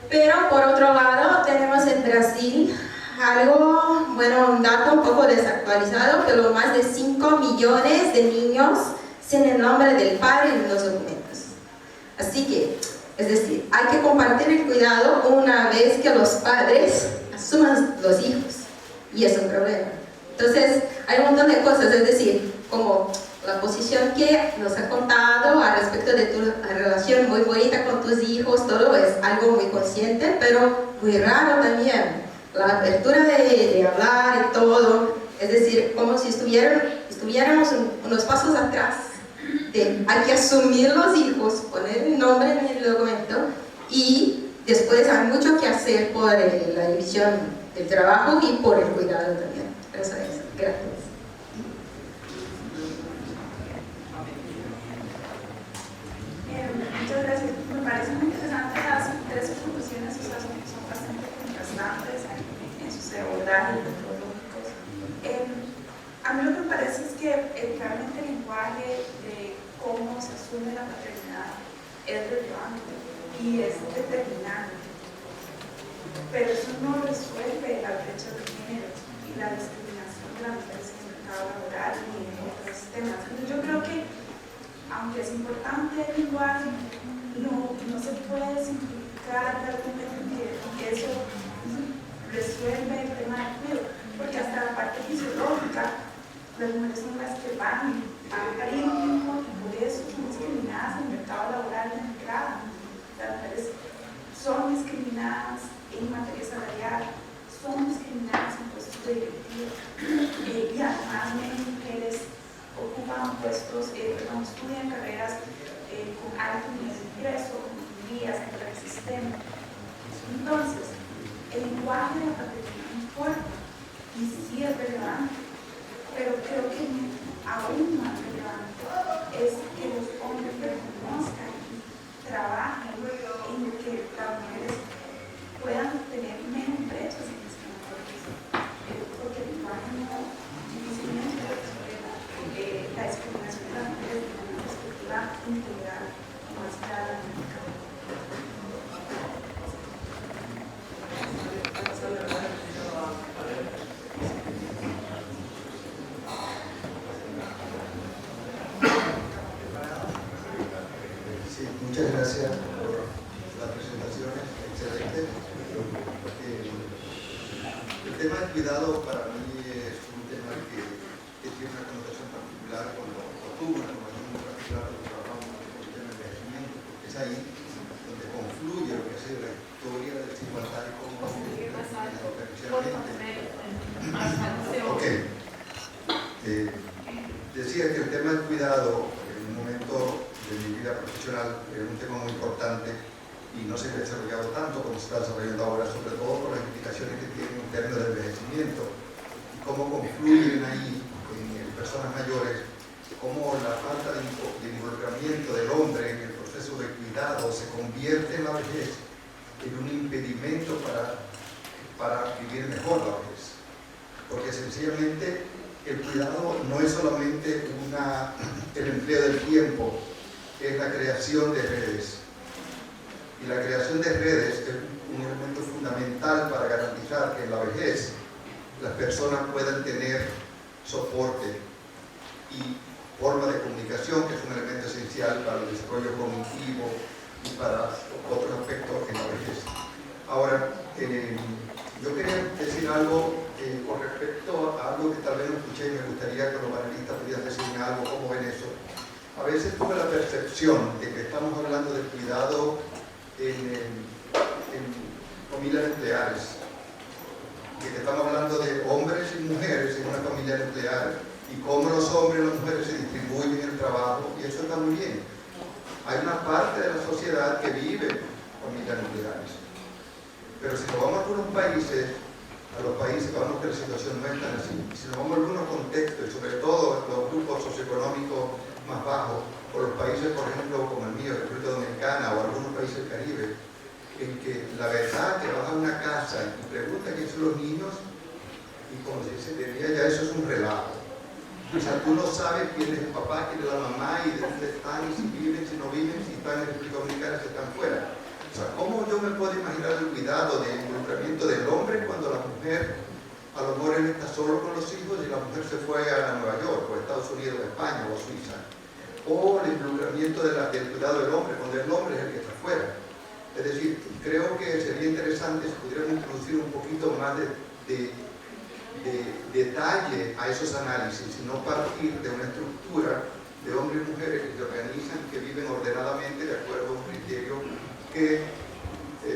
Speaker 7: Pero por otro lado tenemos en Brasil algo, bueno, un dato un poco desactualizado, pero más de 5 millones de niños sin el nombre del padre en los documentos. Así que, es decir, hay que compartir el cuidado una vez que los padres asuman los hijos, y es un problema. Entonces, hay un montón de cosas, es decir, como la posición que nos ha contado al respecto de tu relación muy bonita con tus hijos, todo es algo muy consciente, pero muy raro también. La apertura de hablar y todo, es decir, como si estuvieran estuviéramos unos pasos atrás, hay que asumir los hijos, poner el nombre en el documento y después hay mucho que hacer por la división del trabajo y por el cuidado también. Eso es. Gracias.
Speaker 8: Muchas gracias. Me parecen muy interesantes las tres conclusiones, o sea, son bastante contrastantes en sus abordajes metodológicos. A mí lo que me parece es que realmente el lenguaje de cómo se asume la paternidad es relevante y es determinante, pero eso no resuelve la brecha de género y la discriminación de las mujeres en el mercado laboral y en otros temas. Entonces yo creo que aunque es importante el lenguaje, no se puede simplificar realmente que eso resuelve el tema del cuidado, porque hasta la parte fisiológica, las mujeres son las que van a parir un hijo y por eso son discriminadas en el mercado laboral de entrada. Las mujeres son discriminadas en materia salarial, son discriminadas en puestos de directivo y además mujeres ocupan puestos, estudian carreras con alto nivel de ingreso, con ingenierías, dentro del sistema. Entonces, el lenguaje de la paternidad importa y sí es relevante, pero creo que aún más relevante es que los hombres reconozcan y trabajen en que las mujeres puedan tener menos brechas en discriminatorias, porque el lenguaje no difícilmente resuelve la discriminación de las mujeres de una perspectiva integral y más clara en el mercado.
Speaker 9: Sí, muchas gracias por las presentaciones, excelente. El tema del cuidado para mí es un tema que tiene una connotación particular o tuvo una connotación muy particular cuando trabajamos con el tema del envejecimiento, porque es ahí donde confluye lo que ha sido la historia de desigualdad y cómo Ok. Decía que el tema del cuidado en un momento de mi vida profesional es un tema muy importante y no se ha desarrollado tanto como se está desarrollando ahora, sobre todo por las implicaciones que tiene en términos de envejecimiento y cómo confluyen ahí en personas mayores, cómo la falta de involucramiento del hombre en el proceso de cuidado se convierte en la vejez en un impedimento para vivir mejor la vejez, porque sencillamente el cuidado no es solamente el empleo del tiempo, es la creación de redes. Y la creación de redes es un elemento fundamental para garantizar que en la vejez las personas puedan tener soporte y forma de comunicación, que es un elemento esencial para el desarrollo cognitivo y para otros aspectos en la vejez. Ahora, yo quería decir algo con respecto a algo que tal vez no escuché y me gustaría que los panelistas pudieran decirme algo, cómo ven eso. A veces tuve la percepción de que estamos hablando del cuidado en familias nucleares, de que estamos hablando de hombres y mujeres en una familia nuclear y cómo los hombres y las mujeres se distribuyen el trabajo, y eso está muy bien. Hay una parte de la sociedad que vive familias nucleares, pero si nos vamos a algunos países, a los países que vamos que la situación no es tan así, si nos vamos a algunos contextos y sobre todo los grupos socioeconómicos más bajos, o los países, por ejemplo, como el mío, República Dominicana, o algunos países del Caribe, en que la verdad que vas a una casa y preguntas quiénes son los niños, y como se dice, ya eso es un relajo. O sea, tú no sabes quién es el papá, quién es la mamá, y de dónde están, y si viven, si no viven, si están en República Dominicana, si están fuera. O sea, ¿cómo yo me puedo imaginar el cuidado del involucramiento del hombre cuando la mujer, a lo mejor él está solo con los hijos y la mujer se fue a Nueva York, o a Estados Unidos, o a España, o a Suiza? O el involucramiento del cuidado del hombre, cuando el hombre es el que está fuera. Es decir, creo que sería interesante si pudiéramos introducir un poquito más de detalle a esos análisis y no partir de una estructura de hombres y mujeres que se organizan, que viven ordenadamente de acuerdo a un criterio que,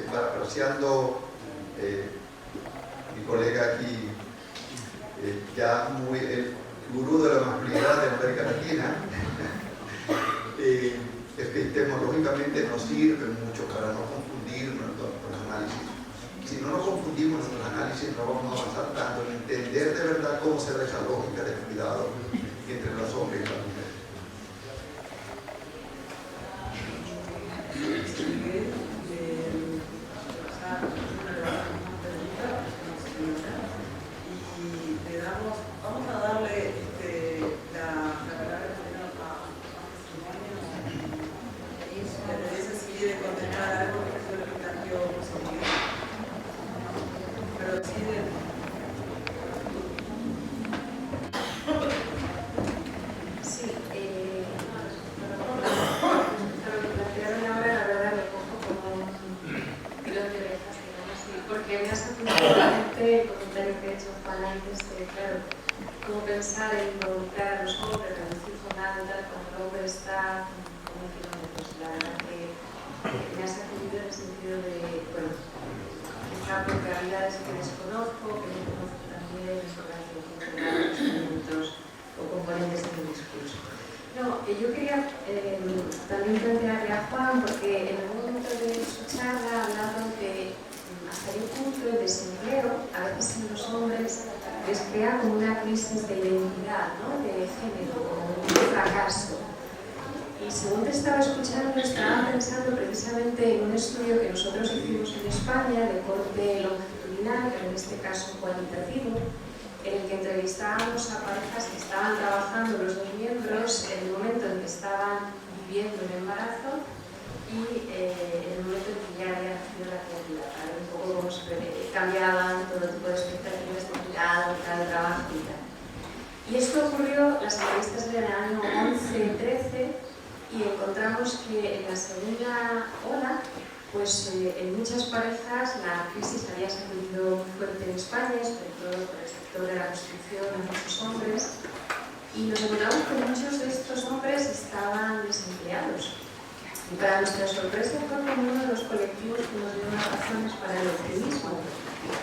Speaker 9: parafraseando mi colega aquí, ya muy gurú de la masculinidad de América Latina, epistemológicamente nos sirve mucho para no confundir nuestros análisis. Si no nos confundimos nuestros análisis, no vamos a avanzar tanto en entender de verdad cómo se da esa lógica de cuidado entre los hombres y las mujeres.
Speaker 5: Vamos a darle la palabra primero a Teresa si quiere contestar algo que es lo que planteó José Miguel. Pero sí
Speaker 2: Sí, lo que plantearon ahora, la verdad, me cojo como un tirón de orejas, digamos así, porque me hace fundamentalmente el comentario que ha hecho Juan antes, que claro, cómo pensar en involucrar a los hombres, reducir jornada y tal, cuando el hombre está como un kilómetro. La verdad que me ha sacudido en el sentido de, bueno, quizá porque realidades que desconozco, que no conozco también, es organización de los elementos o componentes de mi discurso. No, yo quería también plantearle a Juan, porque en algún momento de su charla hablaban de hasta qué punto el desempleo, a veces en los hombres, les crea como una crisis de identidad, ¿no? De género, como un fracaso. Y según te estaba escuchando, estaba pensando precisamente en un estudio que nosotros hicimos en España, de corte longitudinal, pero en este caso cualitativo, en el que entrevistábamos a parejas que estaban trabajando los dos miembros en el momento en que estaban viviendo el embarazo y en el momento en que ya había nacido la criatura, para ver un poco cómo se cambiaban todo tipo de expectativas de cuidado, de trabajo y tal. Y esto ocurrió, las entrevistas eran en el año 11-13, y encontramos que en la segunda ola, pues en muchas parejas la crisis había sacudido muy fuerte en España, sobre todo por el sector de la construcción, a muchos hombres, y nos encontramos que muchos de estos hombres estaban desempleados. Y para nuestra sorpresa fue como uno de los colectivos que nos dio unas razones para el optimismo,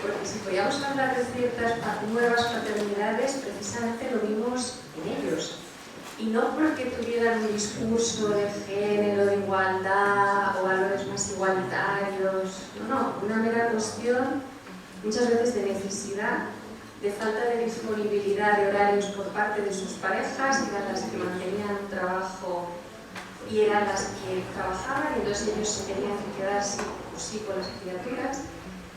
Speaker 2: porque si podíamos hablar de ciertas nuevas paternidades, precisamente lo vimos en ellos. Y no porque tuvieran un discurso de género, de igualdad o valores más igualitarios, no, una mera cuestión muchas veces de necesidad, de falta de disponibilidad de horarios por parte de sus parejas, que eran las que mantenían un trabajo y eran las que trabajaban, y entonces ellos se tenían que quedar sí con las criaturas.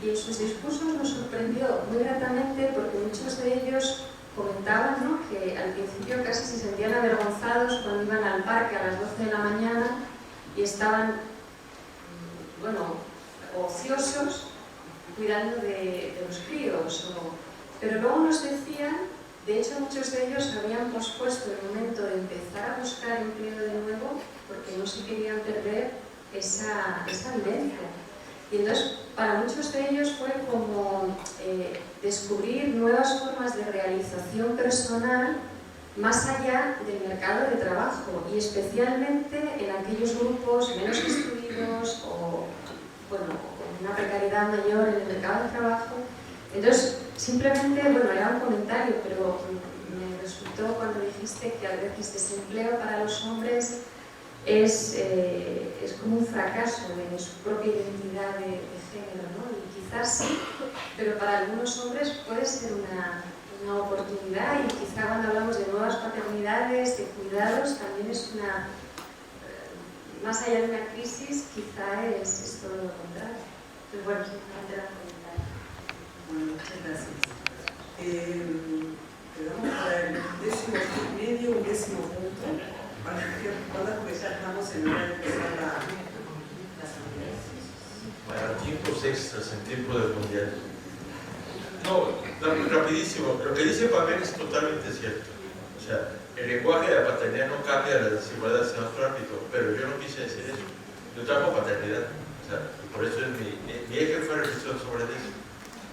Speaker 2: Y en sus discursos nos sorprendió muy gratamente porque muchos de ellos comentaban, ¿no?, que al principio casi se sentían avergonzados cuando iban al parque a las 12 de la mañana y estaban, bueno, ociosos cuidando de los críos. Pero luego nos decían, de hecho muchos de ellos habían pospuesto el momento de empezar a buscar empleo de nuevo porque no se querían perder esa vivencia. Y entonces, para muchos de ellos fue como descubrir nuevas formas de realización personal más allá del mercado de trabajo, y especialmente en aquellos grupos menos instruidos o, bueno, con una precariedad mayor en el mercado de trabajo. Entonces, simplemente, bueno, era un comentario, pero me resultó cuando dijiste que a veces desempleo para los hombres es como un fracaso de su propia identidad de género, ¿no? Y quizás sí, pero para algunos hombres puede ser una oportunidad, y quizá cuando hablamos de nuevas paternidades, de cuidados, también es una, más allá de una crisis, quizá es todo lo contrario. Entonces, bueno, simplemente era un comentario.
Speaker 5: Bueno, muchas gracias. Quedamos para el 10.5, un 10º punto. Para que recuerda, porque ya estamos en hora de empezar la asamblea.
Speaker 4: Para tiempos extras en tiempo del mundial. No, rapidísimo. Lo que dice Pamela es totalmente cierto. O sea, el lenguaje de la paternidad no cambia las desigualdades en nuestro ámbito, pero yo no quise decir eso. Yo trabajo paternidad. O sea, por eso es mi eje fue reflexión sobre eso.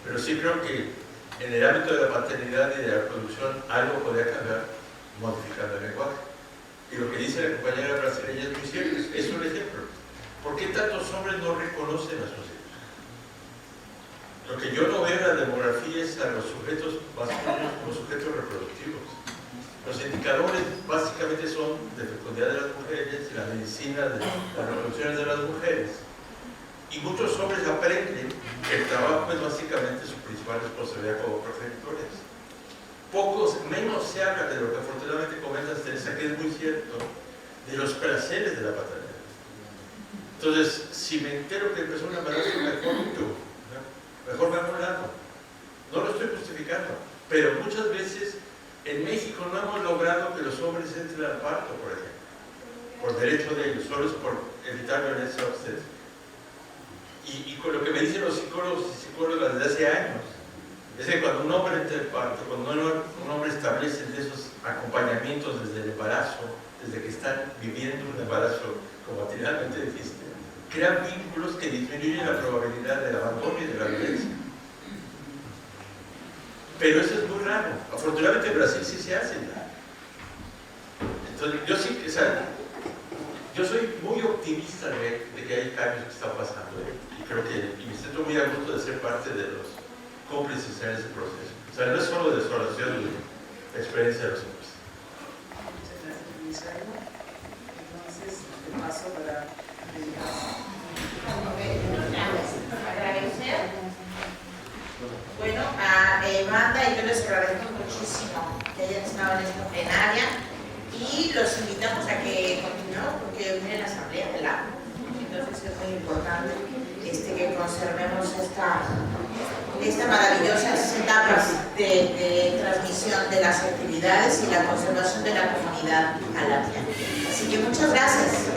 Speaker 4: Pero sí creo que en el ámbito de la paternidad y de la producción algo podría cambiar modificando el lenguaje. Y lo que dice la compañera brasileña es muy cierto, es un ejemplo. ¿Por qué tantos hombres no reconocen a sus hijos? Lo que yo no veo en la demografía es a los sujetos masculinos como sujetos reproductivos. Los indicadores básicamente son de fecundidad de las mujeres y la medicina de las reproducciones de las mujeres. Y muchos hombres aprenden que el trabajo es básicamente su principal responsabilidad como progenitores. Menos se habla de lo que afortunadamente comentas, Teresa, que es muy cierto, de los placeres de la paternidad. Entonces, si me entero que empezó un embarazo, mejor me hago un lado. No lo estoy justificando, pero muchas veces en México no hemos logrado que los hombres entren al parto, por ejemplo, por derecho de ellos, solo es por evitar violencia obstétrica. Y con lo que me dicen los psicólogos y psicólogas desde hace años, es que cuando un hombre entra al parto, cuando un hombre establece esos acompañamientos desde el embarazo, desde que están viviendo un embarazo, como finalmente dijiste, crean vínculos que disminuyen la probabilidad del abandono y de la violencia. Pero eso es muy raro. Afortunadamente en Brasil sí se hace ya. Entonces, yo soy muy optimista de que hay cambios que están pasando. Y creo que me siento muy a gusto de ser parte de los cómplices en ese proceso. O sea, no es solo desolación de la experiencia de los hombres.
Speaker 5: Muchas gracias, Guillermo. Entonces, te paso para
Speaker 1: agradecer. Bueno, a Wanda y yo les agradezco muchísimo que hayan estado en esta plenaria y los invitamos a que continuemos porque viene la asamblea del agua. Entonces es muy importante que conservemos estas maravillosas etapas de transmisión de las actividades y la conservación de la comunidad alapia. Así que muchas gracias.